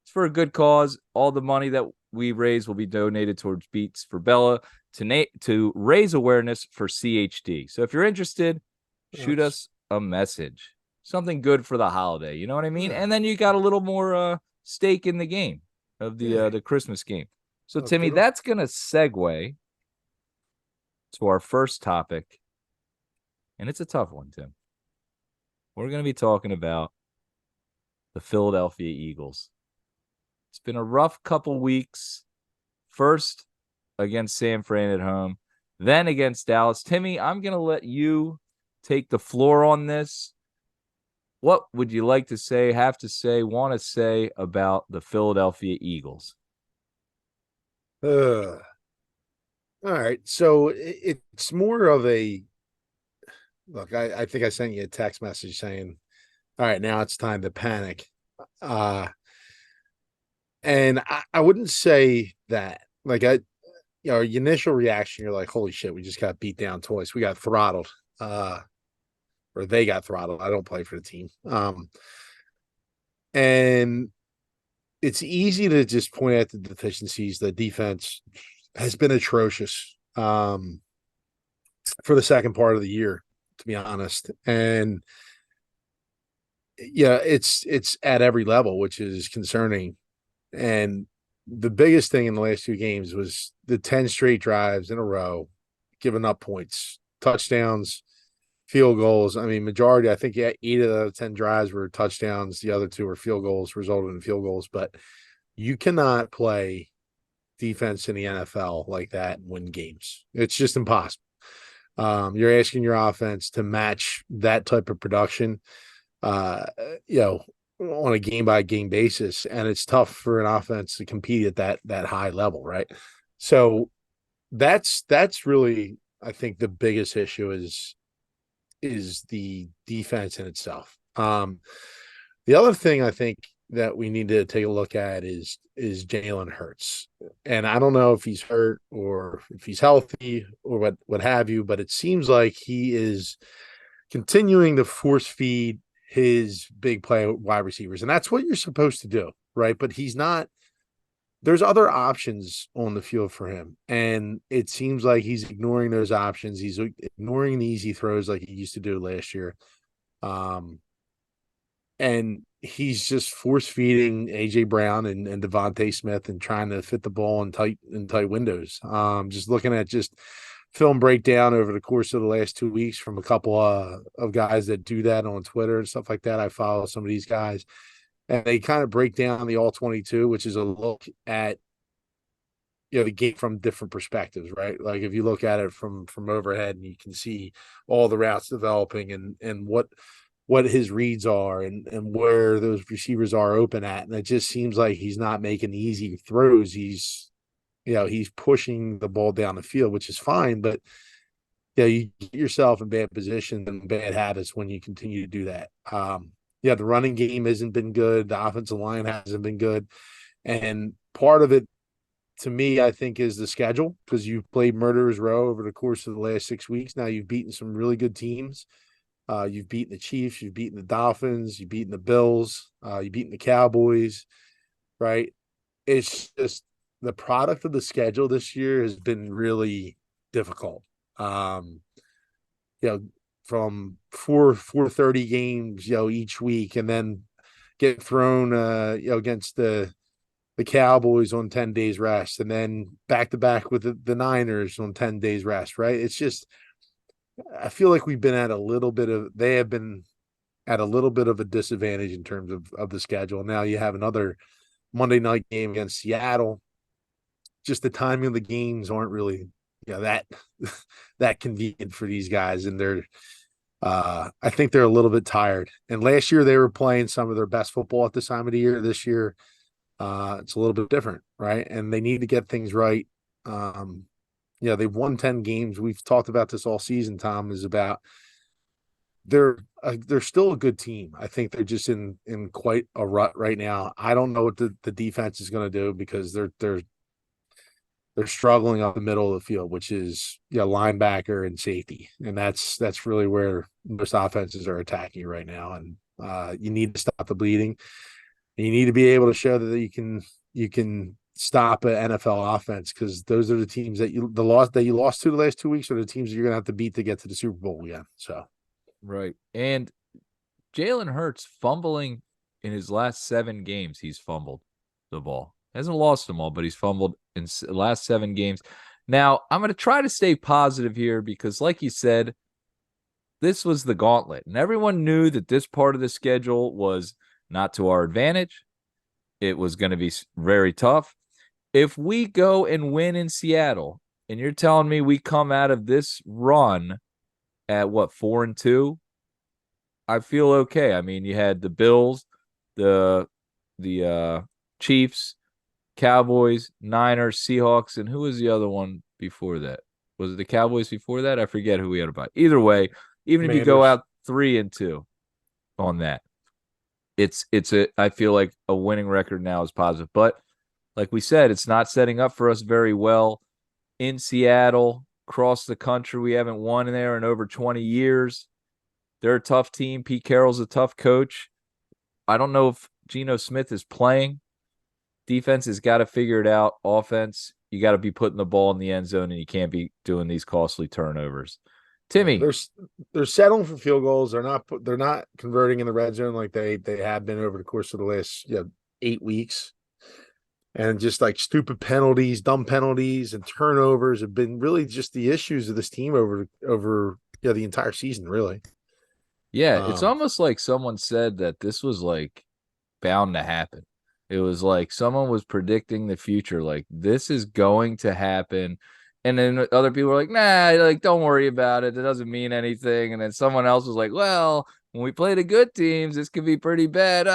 It's for a good cause. All the money that we raise will be donated towards Beats for Bella to raise awareness for CHD. So if you're interested, shoot That's us a message. Something good for the holiday. You know what I mean? yeah, And then you got a little more stake in the game of yeah. the Christmas game. So Let's Timmy, do it. that's gonna segue to our first topic, and it's a tough one, Tim. We're gonna be talking about the Philadelphia Eagles. It's been a rough couple weeks. First against San Fran at home, then against Dallas. Timmy, I'm gonna let you take the floor on this. What would you like to say, have to say, want to say about the Philadelphia Eagles? All right. So it's more of a look. I think I sent you a text message saying, "All right, now it's time to panic." Uh, and I wouldn't say that. Like your initial reaction, you're like, "Holy shit, we just got beat down twice. We got throttled." Or they got throttled. I don't play for the team. And it's easy to just point at the deficiencies. The defense has been atrocious for the second part of the year, to be honest. And yeah, it's at every level, which is concerning. And the biggest thing in the last two games was the 10 straight drives in a row, giving up points, touchdowns, field goals. I mean, majority, I think, yeah, 8 out of 10 drives were touchdowns. The other two were field goals, resulted in field goals. But you cannot play defense in the NFL like that and win games. It's just impossible. You're asking your offense to match that type of production, uh, you know, on a game by game basis, and it's tough for an offense to compete at that high level, right? So that's really, I think, the biggest issue is the defense in itself. The other thing I think that we need to take a look at is Jalen Hurts, and I don't know if he's hurt or if he's healthy or what have you, but it seems like he is continuing to force feed his big play wide receivers, and that's what you're supposed to do, right? But he's not. There's other options on the field for him, and it seems like he's ignoring those options. He's ignoring the easy throws like he used to do last year. Um, and he's just force feeding AJ Brown and Devontae Smith and trying to fit the ball in tight windows. Just looking at just film breakdown over the course of the last 2 weeks from a couple of guys that do that on Twitter and stuff like that. I follow some of these guys, and they kind of break down the all 22, which is a look at the game from different perspectives, right? Like if you look at it from overhead, and you can see all the routes developing and what his reads are and where those receivers are open at. And it just seems like he's not making easy throws. He's pushing the ball down the field, which is fine, but you get yourself in bad positions and bad habits when you continue to do that. The running game hasn't been good. The offensive line hasn't been good. And part of it, to me, I think, is the schedule, because you've played Murderers Row over the course of the last 6 weeks. Now you've beaten some really good teams. You've beaten the Chiefs, you've beaten the Dolphins, you've beaten the Bills, you've beaten the Cowboys, right? It's just the product of the schedule this year has been really difficult. Um, you know, from 4:30 games, each week, and then get thrown, against the Cowboys on 10 days rest, and then back to back with the Niners on 10 days rest, right? It's just, I feel like they have been at a little bit of a disadvantage in terms of the schedule. Now you have another Monday night game against Seattle. Just the timing of the games aren't really, that that convenient for these guys. And I think they're a little bit tired. And last year they were playing some of their best football at this time of the year. This year, it's a little bit different, right? And they need to get things right. They've won 10 games. We've talked about this all season, Tom, is about they're still a good team. I think they're just in quite a rut right now. I don't know what the defense is going to do, because they're struggling up the middle of the field, which is linebacker and safety, and that's really where most offenses are attacking right now. And You need to stop the bleeding. You need to be able to show that you can stop an NFL offense, because those are the teams that you lost to the last 2 weeks are the teams that you're gonna have to beat to get to the Super Bowl again. So Right. And Jalen Hurts fumbling in his last 7 games. He's fumbled the ball. Hasn't lost them all, but he's fumbled in the last 7 games. Now, I'm going to try to stay positive here because, like you said, this was the gauntlet. And everyone knew that this part of the schedule was not to our advantage. It was going to be very tough. If we go and win in Seattle, and you're telling me we come out of this run at what, 4-2? I feel okay. I mean, you had the Bills, the Chiefs, Cowboys, Niners, Seahawks, and who was the other one before that? Was it the Cowboys before that? I forget who we had about. Either way, even if you go Commanders. out 3-2 on that, I feel like a winning record now is positive. But like we said, it's not setting up for us very well in Seattle, across the country. We haven't won there in over 20 years. They're a tough team. Pete Carroll's a tough coach. I don't know if Geno Smith is playing. Defense has got to figure it out. Offense, you got to be putting the ball in the end zone, and you can't be doing these costly turnovers. Timmy. They're settling for field goals. They're not converting in the red zone like they have been over the course of the last 8 weeks. And just like stupid penalties, dumb penalties, and turnovers have been really just the issues of this team over the entire season, really. Yeah, it's Um, almost like someone said that this was like bound to happen. It was like someone was predicting the future, like this is going to happen. And then other people were like, nah, like don't worry about it. It doesn't mean anything. And then someone else was like, well, when we play the good teams, this could be pretty bad.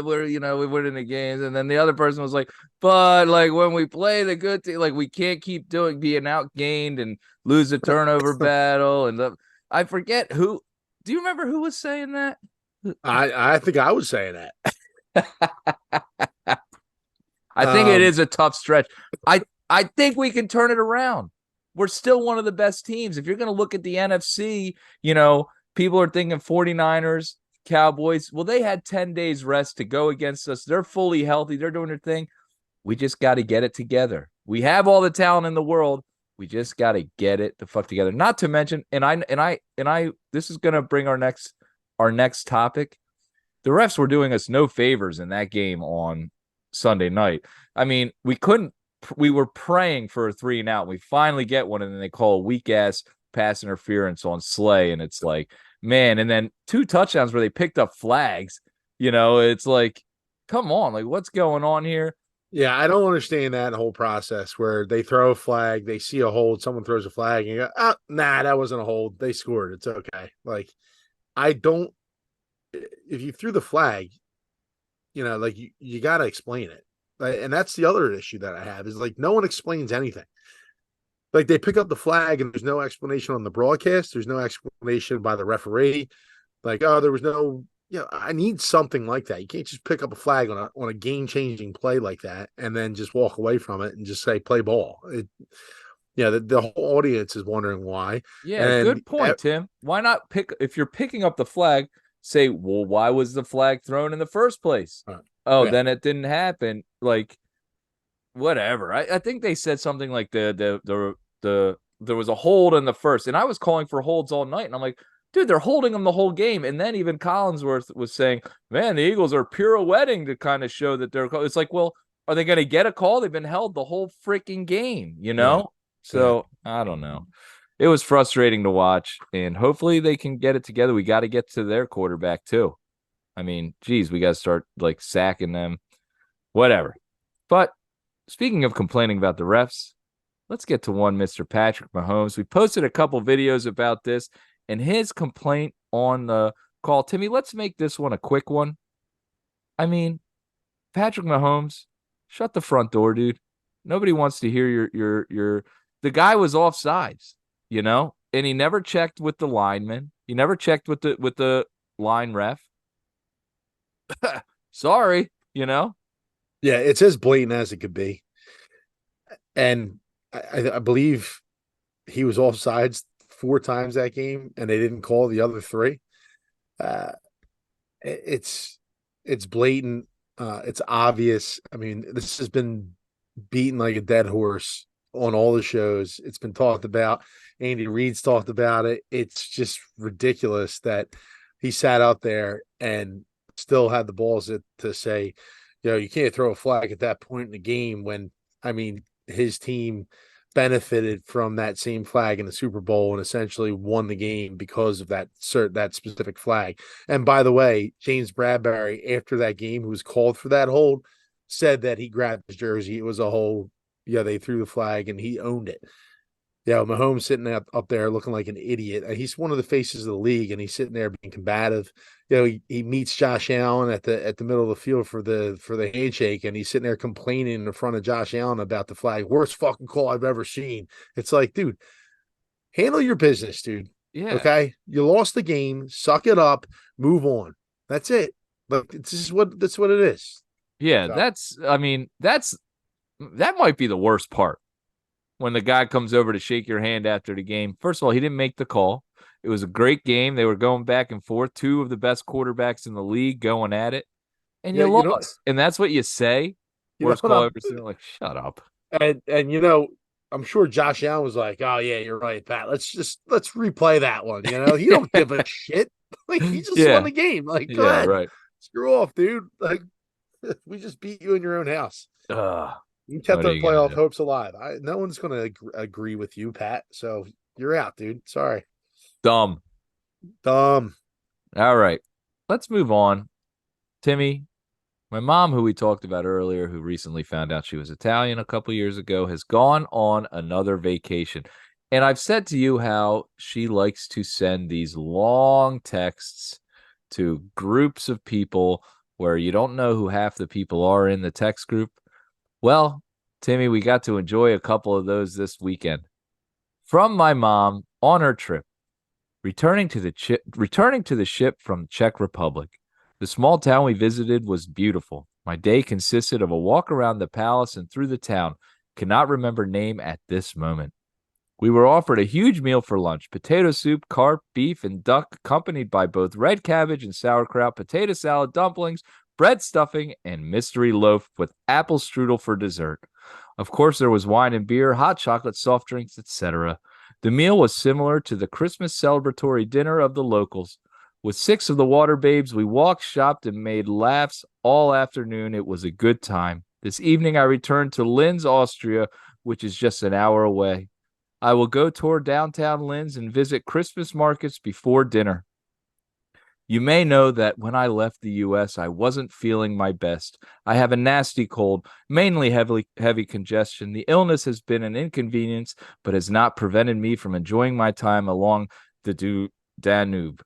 We win in the games. And then the other person was like, but like when we play the good team, like we can't keep being outgained and lose the turnover battle. I forget who. Do you remember who was saying that? I think I was saying that. I think it is a tough stretch. I think we can turn it around. We're still one of the best teams. If you're going to look at the NFC, people are thinking 49ers, Cowboys. Well, they had 10 days rest to go against us. They're fully healthy. They're doing their thing. We just got to get it together. We have all the talent in the world. We just got to get it the fuck together. Not to mention, this is going to bring our next topic. The refs were doing us no favors in that game on Sunday night. I mean, we were praying for a 3-and-out. We finally get one, and then they call a weak ass pass interference on Slay. And it's like, man, and then 2 touchdowns where they picked up flags. It's like, come on, like what's going on here? Yeah, I don't understand that whole process where they throw a flag, they see a hold, someone throws a flag, and you go, oh, nah, that wasn't a hold. They scored. It's okay. Like, I don't, if you threw the flag, like you got to explain it. And that's the other issue that I have is like no one explains anything. Like they pick up the flag and there's no explanation on the broadcast. There's no explanation by the referee. Like, oh, there was no, I need something like that. You can't just pick up a flag on a game changing play like that and then just walk away from it and just say play ball. The whole audience is wondering why. Yeah, And good point, Tim. Why not if you're picking up the flag, say, well, why was the flag thrown in the first place? Oh, yeah, then it didn't happen. Like, whatever. I think they said something like there was a hold in the first, and I was calling for holds all night, and I'm like, dude, they're holding them the whole game. And then even Collinsworth was saying, man, the Eagles are pirouetting to kind of show that they're. It's like, well, are they going to get a call? They've been held the whole freaking game, yeah, yeah. So I don't know. It was frustrating to watch, and hopefully they can get it together. We got to get to their quarterback too. I mean, geez, we got to start like sacking them, whatever. But speaking of complaining about the refs, let's get to one Mr. Patrick Mahomes. We posted a couple videos about this and his complaint on the call. Timmy, let's make this one a quick one. I mean, Patrick Mahomes, shut the front door, dude. Nobody wants to hear your. The guy was offsides, and he never checked with the lineman. He never checked with the line ref. Sorry, Yeah, it's as blatant as it could be. And I believe he was offsides 4 times that game, and they didn't call the other 3. Uh, it's blatant. It's obvious. I mean, this has been beaten like a dead horse on all the shows. It's been talked about. Andy Reid's talked about it. It's just ridiculous that he sat out there and still had the balls to say, you can't throw a flag at that point in the game when, I mean, his team benefited from that same flag in the Super Bowl and essentially won the game because of that specific flag. And by the way, James Bradbury, after that game, who was called for that hold, said that he grabbed his jersey. It was a hold. Yeah, they threw the flag and he owned it. Yeah, Mahomes sitting up there looking like an idiot. He's one of the faces of the league, and he's sitting there being combative. He meets Josh Allen at the middle of the field for the handshake, and he's sitting there complaining in front of Josh Allen about the flag. Worst fucking call I've ever seen. It's like, dude, handle your business, dude. Yeah. Okay, you lost the game. Suck it up. Move on. That's it. But that's what it is. Yeah, So, that might be the worst part. When the guy comes over to shake your hand after the game. First of all, he didn't make the call. It was a great game. They were going back and forth, two of the best quarterbacks in the league going at it, and yeah, you lost. And that's what you say. you know Worst what call I'm ever seen. Like, shut up. and I'm sure Josh Allen was like, "Oh yeah, you're right, Pat. Let's replay that one." He don't give a shit. Like he just won Yeah. the game. Like, go Yeah, ahead, right. screw off, dude. Like we just beat you in your own house. Ugh, You kept what are our you gonna playoff do? hopes alive. No one's going to agree with you, Pat. So you're out, dude. Sorry. Dumb. Dumb. All right. Let's move on. Timmy, my mom, who we talked about earlier, who recently found out she was Italian a couple years ago, has gone on another vacation. And I've said to you how she likes to send these long texts to groups of people where you don't know who half the people are in the text group. Well, Timmy, we got to enjoy a couple of those this weekend. From my mom on her trip, returning to the ship from Czech Republic. The small town we visited was beautiful. My day consisted of a walk around the palace and through the town. Cannot remember name at this moment. We were offered a huge meal for lunch: potato soup, carp, beef, and duck, accompanied by both red cabbage and sauerkraut, potato salad, dumplings, bread stuffing, and mystery loaf with apple strudel for dessert. Of course, there was wine and beer, hot chocolate, soft drinks, etc. The meal was similar to the Christmas celebratory dinner of the locals. With six of the water babes, we walked, shopped, and made laughs all afternoon. It was a good time. This evening, I returned to Linz, Austria, which is just an hour away. I will go tour downtown Linz and visit Christmas markets before dinner. You may know that when I left the U.S., I wasn't feeling my best. I have a nasty cold, mainly heavy congestion. The illness has been an inconvenience, but has not prevented me from enjoying my time along the Danube.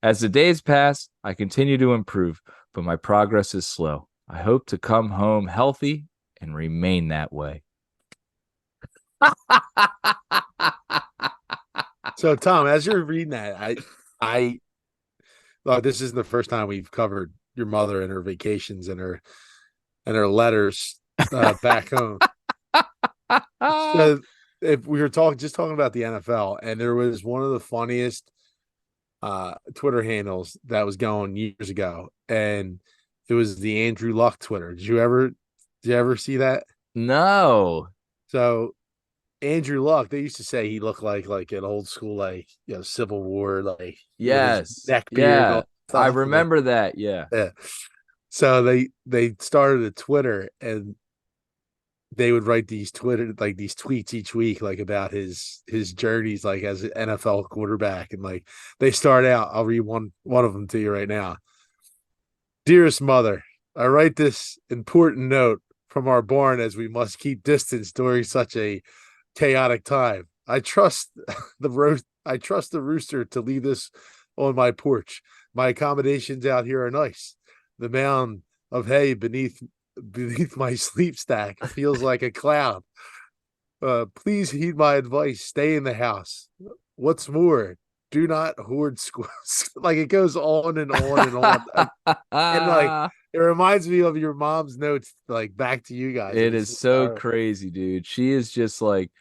As the days pass, I continue to improve, but my progress is slow. I hope to come home healthy and remain that way. So Tom, as you're reading that, I this isn't the first time we've covered your mother and her vacations and her letters back home. So if we were talking about the NFL, and there was one of the funniest Twitter handles that was going years ago, and it was the Andrew Luck Twitter. Did you ever see that? No. So Andrew Luck, they used to say he looked like an old school, like, Civil War, like, with his Yes. neck beard and Yeah. all that I stuff. remember that. Yeah. Yeah. So they started a Twitter, and they would write these tweets each week, like, about his journeys, like, as an NFL quarterback. And like, they start out, I'll read one of them to you right now. Dearest mother, I write this important note from our barn, as we must keep distance during such a chaotic time. I trust the rooster to leave this on my porch. My accommodations out here are nice. The mound of hay beneath my sleep stack feels like a cloud. Please heed my advice. Stay in the house. What's more, do not hoard squirrels. Like, it goes on and on and on. And like, it reminds me of your mom's notes, like, back to you guys. It And it's is just, so crazy, dude. She is just like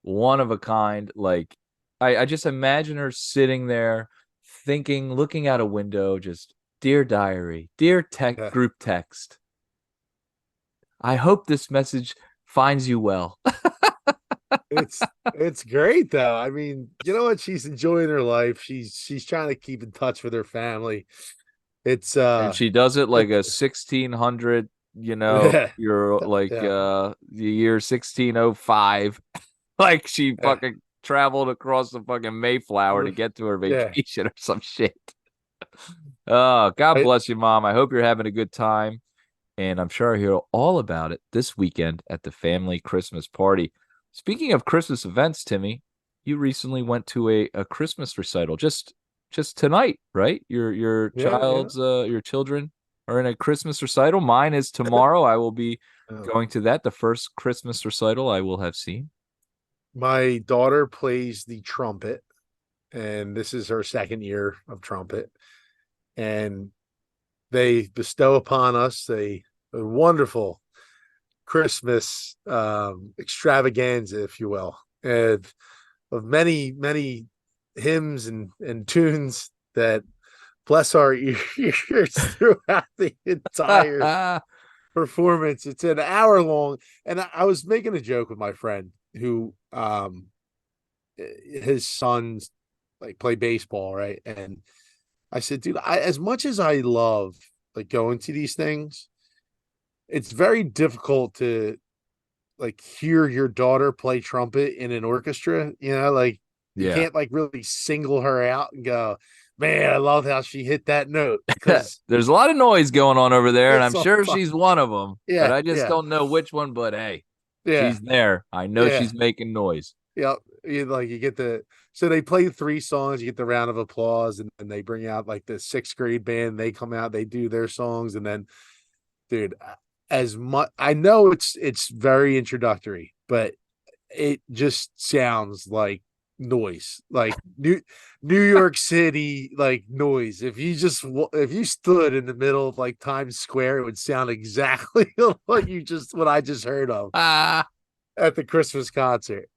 one of a kind. Like, I just imagine her sitting there thinking, looking out a window, just Dear diary, dear tech Yeah. group text, I hope this message finds you well. It's great though. I mean, you know what? She's enjoying her life. She's trying to keep in touch with her family. It's And she does it like it, a 1600, yeah, you're like yeah. the year 1605. Like she Yeah. fucking traveled across the fucking Mayflower to get to her Yeah. vacation or some shit. Oh, God I, bless you, Mom. I hope you're having a good time. And I'm sure I hear all about it this weekend at the family Christmas party. Speaking of Christmas events, Timmy, you recently went to a Christmas recital just tonight, right? yeah, yeah. Your children are in a Christmas recital. Mine is tomorrow. I will be Oh. going to that, the first Christmas recital I will have seen. My daughter plays the trumpet, and this is her second year of trumpet. And they bestow upon us a wonderful Christmas extravaganza, if you will, and of many, many hymns and tunes that bless our ears throughout the entire performance. It's an hour long. And I was making a joke with my friend who his sons like play baseball, right? And I said, dude, as much as I love like going to these things, it's very difficult to like hear your daughter play trumpet in an orchestra, like you Yeah. can't like really single her out and go, man, I love how she hit that note because There's a lot of noise going on over there, and I'm it's a sure fuck. she's one of them, but Yeah, I just yeah, don't know which one. But hey, yeah, she's there. I know yeah, she's making noise. yeah. You get so they play three songs, you get the round of applause, and then they bring out like the sixth grade band. They come out, they do their songs, and then, dude, as much I know it's very introductory, but it just sounds like noise, like New York City, like noise. If you stood in the middle of like Times Square, it would sound exactly what I just heard of Ah, at the Christmas concert.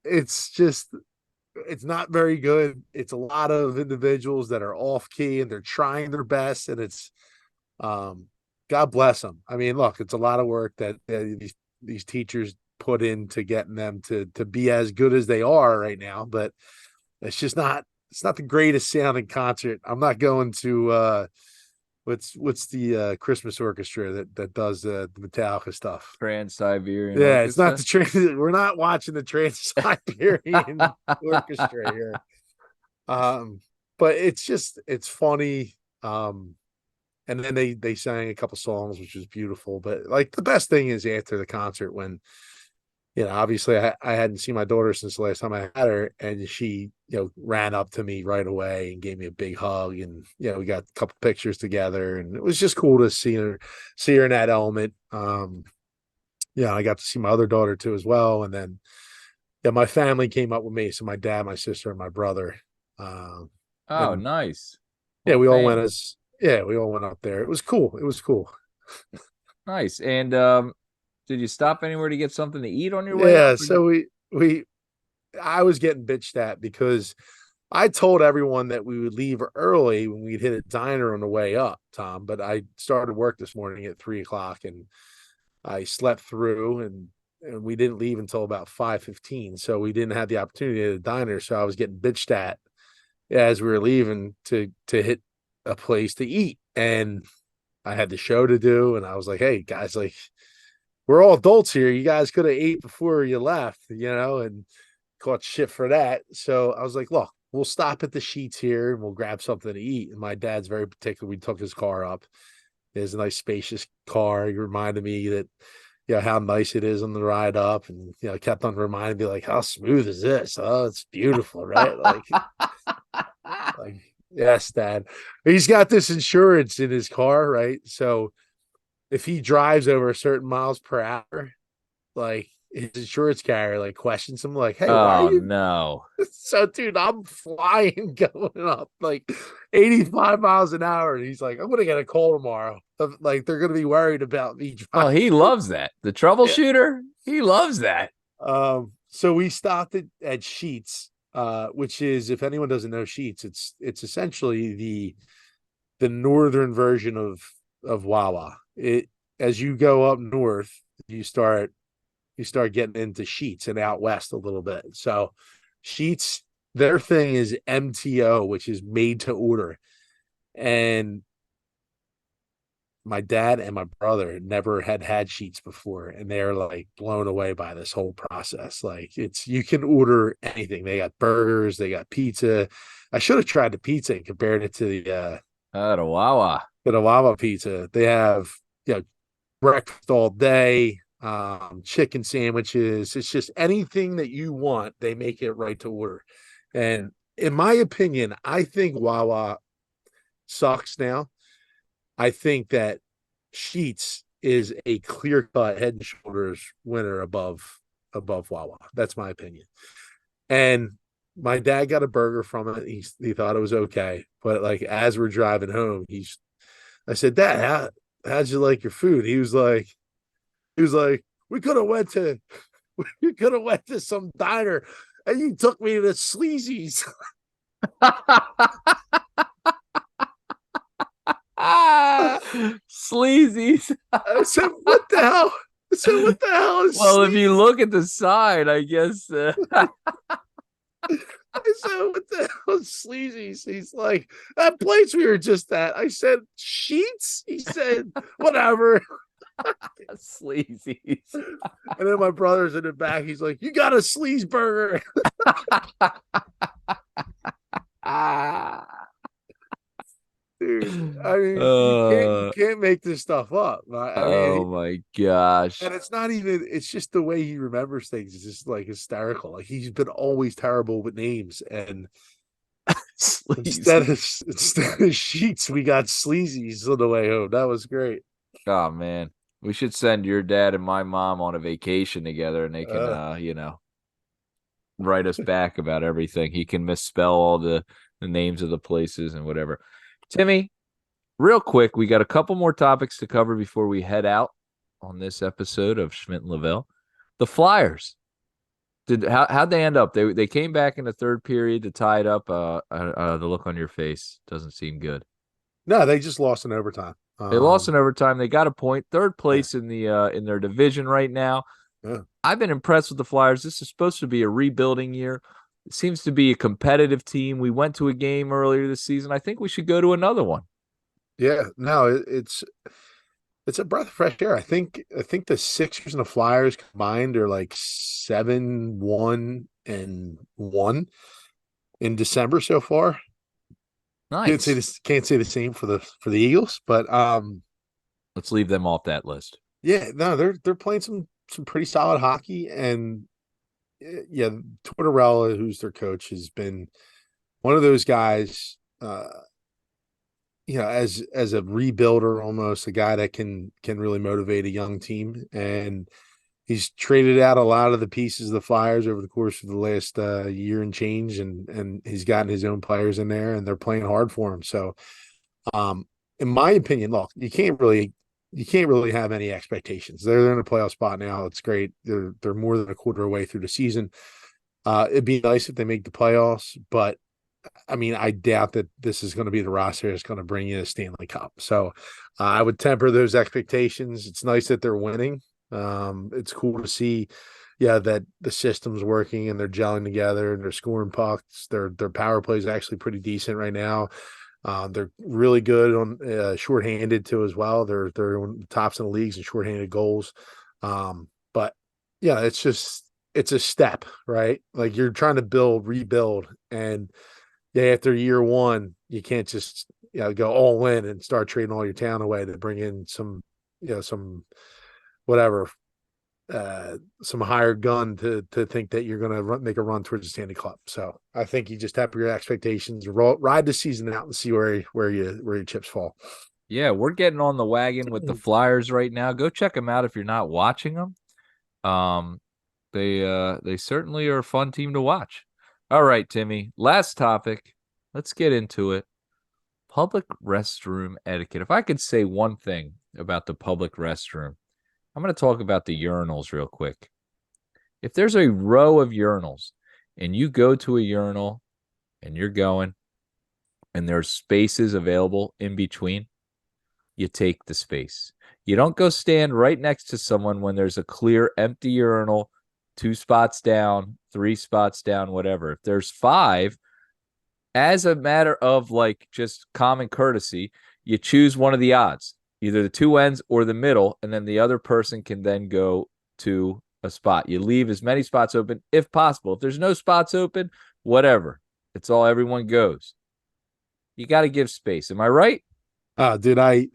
It's not very good. It's a lot of individuals that are off key and they're trying their best, and it's um God bless them. I mean, look, it's a lot of work that these teachers put into getting them to be as good as they are right now, but it's not the greatest sounding concert. I'm not going to what's the Christmas orchestra that does the Metallica stuff. Trans-Siberian Yeah, it's not Orchestra. the we're not watching the Trans-Siberian Orchestra here. Um, but it's funny. And then they sang a couple songs, which was beautiful. But like the best thing is after the concert when, obviously I hadn't seen my daughter since the last time I had her, and she, ran up to me right away and gave me a big hug, and we got a couple pictures together, and it was just cool to see her in that element. I got to see my other daughter too as well, and then my family came up with me, so my dad, my sister, and my brother. Oh, And nice. yeah, Whole we all went family. as yeah, we all went up there. It was cool. It was cool. Nice. And did you stop anywhere to get something to eat on your way up? Yeah, so we I was getting bitched at because I told everyone that we would leave early when we'd hit a diner on the way up, Tom. But I started work this morning at 3 o'clock, and I slept through, and we didn't leave until about 5:15. So we didn't have the opportunity at a diner. So I was getting bitched at as we were leaving to hit a place to eat, and I had the show to do, and I was like, hey guys, like we're all adults here. You guys could have ate before you left, and caught shit for that. So I was like, look, we'll stop at the Sheetz here and we'll grab something to eat. And my dad's very particular. We took his car up. There's a nice spacious car. He reminded me that, how nice it is on the ride up, and kept on reminding me like, how smooth is this? Oh, it's beautiful, right? Like, yes, Dad. He's got this insurance in his car, right? So if he drives over a certain miles per hour, like his insurance carrier like questions him like, hey, why are Oh you no. so, dude, I'm flying going up like 85 miles an hour, and he's like, I'm gonna get a call tomorrow, like they're gonna be worried about me Well, driving. he loves that. The Yeah. troubleshooter, he loves that. So we stopped at Sheetz, which is, if anyone doesn't know Sheetz, it's essentially the northern version of Wawa. It As you go up north, you start getting into Sheetz and out west a little bit. So Sheetz, their thing is MTO, which is made to order. And my dad and my brother never had Sheetz before, and they're like blown away by this whole process. Like, it's, you can order anything. They got burgers, they got pizza. I should have tried the pizza and compared it to The Wawa. the Wawa pizza. They have, you know, breakfast all day, chicken sandwiches. It's just anything that you want, they make it right to order. And in my opinion, I think Wawa sucks now. I think that Sheetz is a clear cut head and shoulders winner above Wawa. That's my opinion. And my dad got a burger from it. He thought it was okay, but like as we're driving home, I said, Dad, how'd you like your food? He was like, we could have went to some diner, and you took me to the sleazies. Sleazies. I said, what the hell? I said, what the hell is Well, if you sleazy? look at the sign, I guess. I said, what the hell is sleazies? He's like, that place we were just at. I said, Sheetz? He said, whatever. Sleazies. And then my brother's in the back. He's like, you got a sleaze burger. Dude, I mean, you uh, can't make this stuff up. I mean, oh my gosh. and it's not even, it's just the way he remembers things is just like hysterical. Like, he's been always terrible with names. And instead Sleazy. of Sheetz, we got sleazies on the way home. That was great. Oh man. We should send your dad and my mom on a vacation together and they can Uh, write us back about everything. He can misspell all the names of the places and whatever. Timmy, real quick, we got a couple more topics to cover before we head out on this episode of Schmidt Lavelle. The Flyers. How'd they end up? They came back in the third period to tie it up. The look on your face doesn't seem good. no, they just lost in overtime. They lost in overtime. They got a point, third Yeah, place in their division right now. yeah. I've been impressed with the Flyers. This is supposed to be a rebuilding year. It seems to be a competitive team. We went to a game earlier this season. I think we should go to another one. Yeah, no, it's a breath of fresh air. I think the Sixers and the Flyers combined are like 7-1-1 in December so far. Nice. Can't say the same for the Eagles, but Let's leave them off that list. yeah, no, they're playing some pretty solid hockey. And yeah, Tortorella, who's their coach, has been one of those guys, as a rebuilder, almost a guy that can really motivate a young team. And he's traded out a lot of the pieces of the Flyers over the course of the last year and change, and he's gotten his own players in there, and they're playing hard for him. So, in my opinion, look, you can't really have any expectations. They're in a playoff spot now. It's great. They're more than a quarter away through the season. It'd be nice if they make the playoffs, but I mean, I doubt that this is going to be the roster that's going to bring you a Stanley Cup. So I would temper those expectations. It's nice that they're winning. It's cool to see, yeah, that the system's working and they're gelling together and they're scoring pucks. Their power play is actually pretty decent right now. They're really good on shorthanded too as well. They're one of the tops in the leagues in shorthanded goals. But yeah, it's a step, right? Like, you're trying to rebuild, and yeah, after year one, you can't just go all in and start trading all your talent away to bring in some whatever, some hired gun to think that you're going to make a run towards the Stanley Cup. So I think you just temper your expectations, ride the season out, and see where your chips fall. Yeah, we're getting on the wagon with the Flyers right now. Go check them out if you're not watching them. Um, they certainly are a fun team to watch. All right, Timmy. Last topic. Let's get into it. Public restroom etiquette. If I could say one thing about the public restroom, I'm going to talk about the urinals real quick. If there's a row of urinals and you go to a urinal and you're going, and there's spaces available in between, you take the space. You don't go stand right next to someone when there's a clear empty urinal, 2 spots down, 3 spots down, whatever. If there's 5, as a matter of like just common courtesy, you choose one of the odds, either the two ends or the middle, and then the other person can then go to a spot. You leave as many spots open if possible. If there's no spots open, whatever. It's all everyone goes. You got to give space. Am I right? Dude,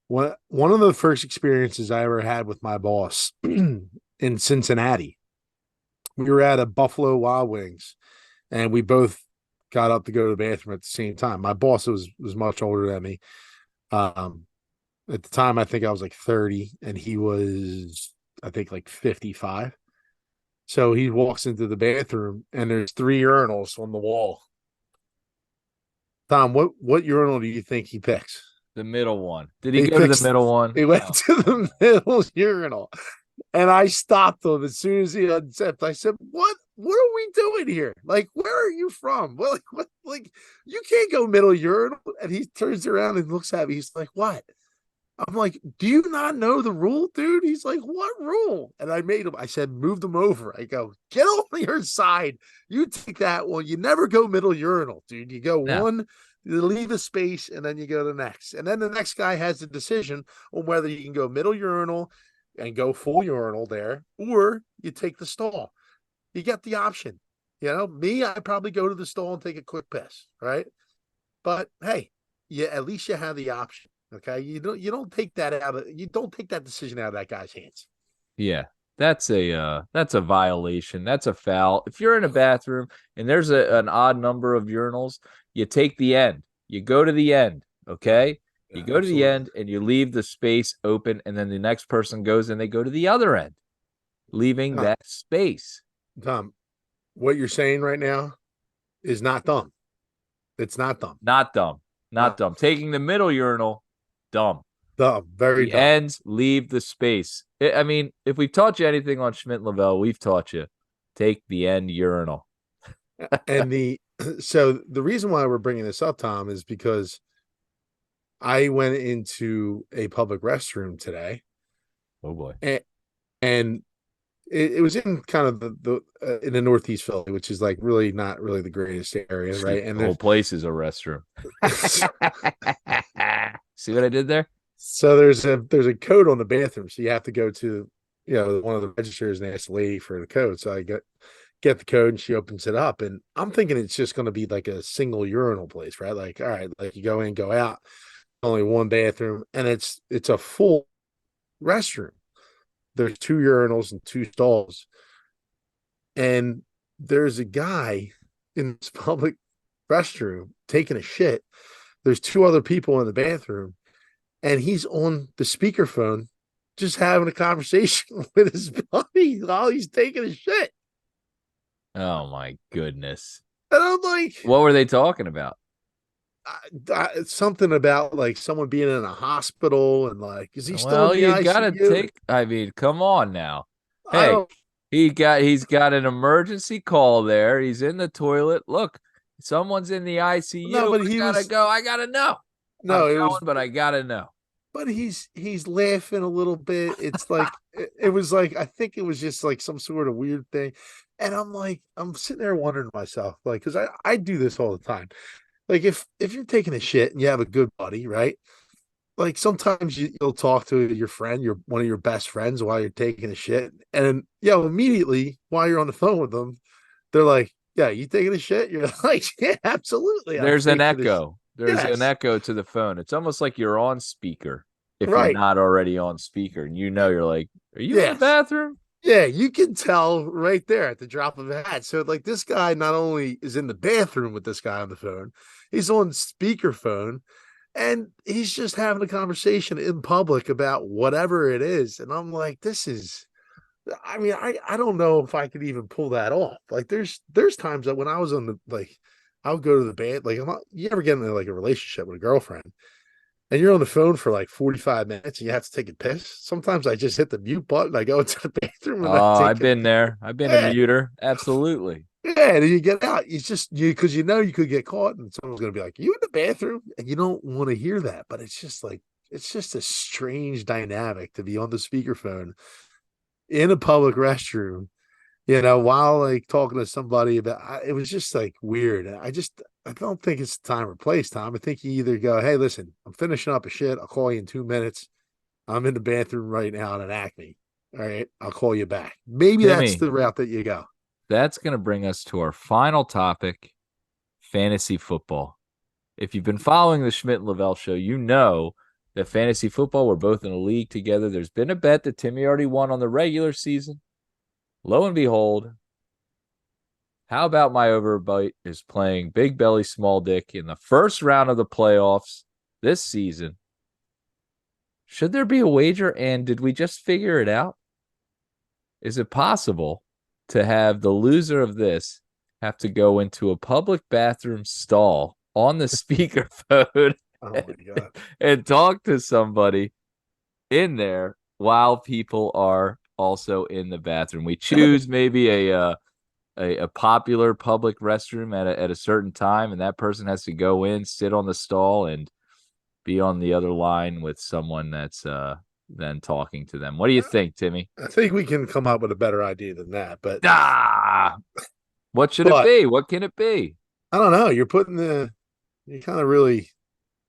one of the first experiences I ever had with my boss in Cincinnati, we were at a Buffalo Wild Wings, and we both got up to go to the bathroom at the same time. My boss was much older than me. At the time, I think I was like 30, and he was, I think, like 55. So he walks into the bathroom, and there's 3 urinals on the wall. Tom, what urinal do you think he picks? The middle one. Did he He go to the picks. middle one? He went to the middle urinal, and I stopped him as soon as he unzipped. I said, What are we doing here? Like, where are you from? Well, like, you can't go middle urinal." And he turns around and looks at me. He's like, "What?" I'm like, "Do you not know the rule, dude?" He's like, "What rule?" And I said, "Move them over." I go, "Get over your side. You take that one. You never go middle urinal, dude. You go No. one, you leave a space, and then you go to the next. And then the next guy has the decision on whether you can go middle urinal and go full urinal there, or you take the stall. You get the option. Me, I probably go to the stall and take a quick piss, right? But hey, at least you have the option. Okay, you don't take that decision out of that guy's hands. Yeah. That's a violation. That's a foul. If you're in a bathroom and there's an odd number of urinals, you take the end. You go to the end, okay? You go to the end and you leave the space open, and then the next person goes and they go to the other end, leaving that space. Tom, what you're saying right now is not dumb. It's not dumb. Not dumb. Not dumb. Taking the middle urinal, dumb. Dumb. Very The dumb. ends leave the space. I mean, if we've taught you anything on Schmidt Lavelle, we've taught you take the end urinal. And so the reason why we're bringing this up, Tom, is because I went into a public restroom today. Oh boy. And it was in kind of the in the Northeast Philly, which is like really not really the greatest area, right? And the whole place is a restroom. See what I did there? So there's a code on the bathroom, so you have to go to one of the registers and ask the lady for the code. So I get the code, and she opens it up, and I'm thinking it's just going to be like a single urinal place, right? Like, all right, like you go in, go out, only one bathroom, and it's a full restroom. There's 2 urinals and 2 stalls, and there's a guy in this public restroom taking a shit. There's 2 other people in the bathroom, and he's on the speakerphone just having a conversation with his buddy while he's taking a shit. Oh my goodness. And I'm like, what were they talking about? Something about like someone being in a hospital, and like, is he still Well, in the you ICU? gotta take. I mean, come on now. Hey, he's got an emergency call there. He's in the toilet. Look, someone's in the ICU. No, but I gotta know. No, I'm going, but I gotta know. But he's laughing a little bit. It's like it was like, I think it was just like some sort of weird thing. And I'm sitting there wondering to myself, like, because I do this all the time. Like if you're taking a shit and you have a good buddy, right? Like sometimes you'll talk to your friend, one of your best friends, while you're taking a shit, and immediately while you're on the phone with them, they're like, "Yeah, you taking a shit?" You're like, "Yeah, absolutely." There's an echo. There's an echo to the phone. It's almost like you're on speaker if you're not already on speaker, and you're like, "Are you in the bathroom?" Yeah, you can tell right there at the drop of a hat. So like this guy not only is in the bathroom with this guy on the phone, he's on speakerphone, and he's just having a conversation in public about whatever it is. And I'm like, I don't know if I could even pull that off. Like there's times that when I was on I would go to the band, like you ever get into like a relationship with a girlfriend, and you're on the phone for like 45 minutes and you have to take a piss. Sometimes I just hit the mute button. I go into the bathroom. I've been there. I've been a muter. Absolutely. Yeah, and then you get out. It's just you because you know you could get caught, and someone's gonna be like, "You in the bathroom?" And you don't want to hear that, but it's just like it's just a strange dynamic to be on the speakerphone in a public restroom, while like talking to somebody about. It was just like weird. I don't think it's time or place, Tom. I think you either go, "Hey, listen, I'm finishing up a shit. I'll call you in 2 minutes. I'm in the bathroom right now at an Acme. All right, I'll call you back." Maybe that's Timmy, the route that you go. that's going to bring us to our final topic, fantasy football. If you've been following the Schmidt Lavelle show, you know that fantasy football, we're both in a league together. There's been a bet that Timmy already won on the regular season. Lo and behold, how about my overbite is playing Big Belly Small Dick in the first round of the playoffs this season? Should there be a wager? And did we just figure it out? Is it possible to have the loser of this have to go into a public bathroom stall on the speakerphone Oh my god. and talk to somebody in there while people are also in the bathroom? We choose maybe a popular public restroom at a certain time, and that person has to go in, sit on the stall, and be on the other line with someone that's then talking to them. What do you think, Timmy? I think we can come up with a better idea than that, but Ah, what should it but be? What can it be? I don't know. You're kind of really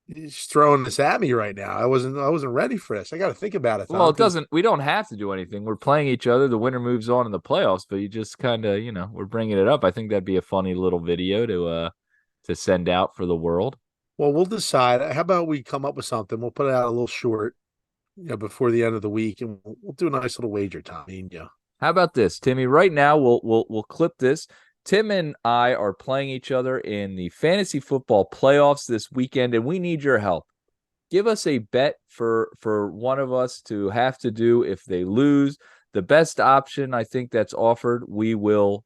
you're just throwing this at me right now. I wasn't ready for this. I got to think about it, Well, Tom. it Because doesn't. We don't have to do anything. We're playing each other. The winner moves on in the playoffs. But you just kind of, we're bringing it up. I think that'd be a funny little video to send out for the world. well, we'll decide. How about we come up with something? We'll put it out a little short, before the end of the week, and we'll do a nice little wager, Tommy. Yeah, How about this, Timmy? Right now, we'll clip this. Tim and I are playing each other in the fantasy football playoffs this weekend, and we need your help. Give us a bet for one of us to have to do if they lose. The best option I think that's offered, we will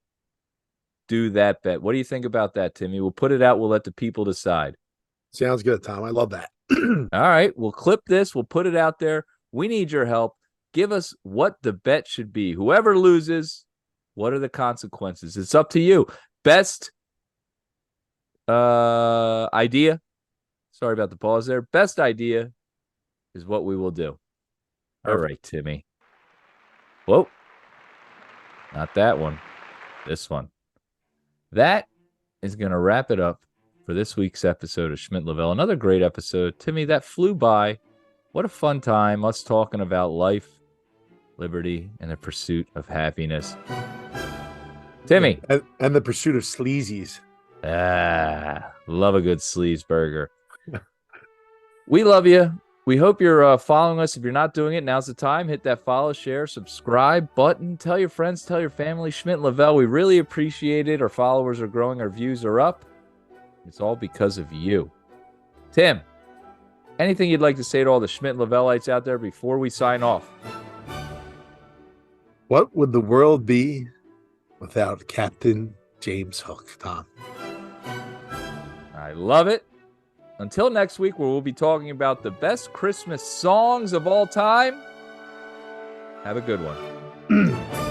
do that bet. What do you think about that, Timmy? We'll put it out. We'll let the people decide. sounds good, Tom. I love that. All right, we'll clip this. We'll put it out there. We need your help. Give us what the bet should be. Whoever loses, what are the consequences? It's up to you. Best idea. Sorry about the pause there. Best idea is what we will do. All Perfect. right, Timmy. Whoa. Not that one. This one. That is going to wrap it up for this week's episode of Schmidt Lavelle. Another great episode. Timmy, that flew by. What a fun time, us talking about life, liberty, and the pursuit of happiness. Timmy. And the pursuit of sleazies. Love a good sleeves burger. We love you. We hope you're following us. If you're not doing it, now's the time. Hit that follow, share, subscribe button. Tell your friends, tell your family. Schmidt Lavelle, we really appreciate it. Our followers are growing. Our views are up. It's all because of you. Tim, anything you'd like to say to all the Schmidt Lavelleites out there before we sign off? What would the world be without Captain James Hook, Tom? I love it. Until next week, where we'll be talking about the best Christmas songs of all time, have a good one.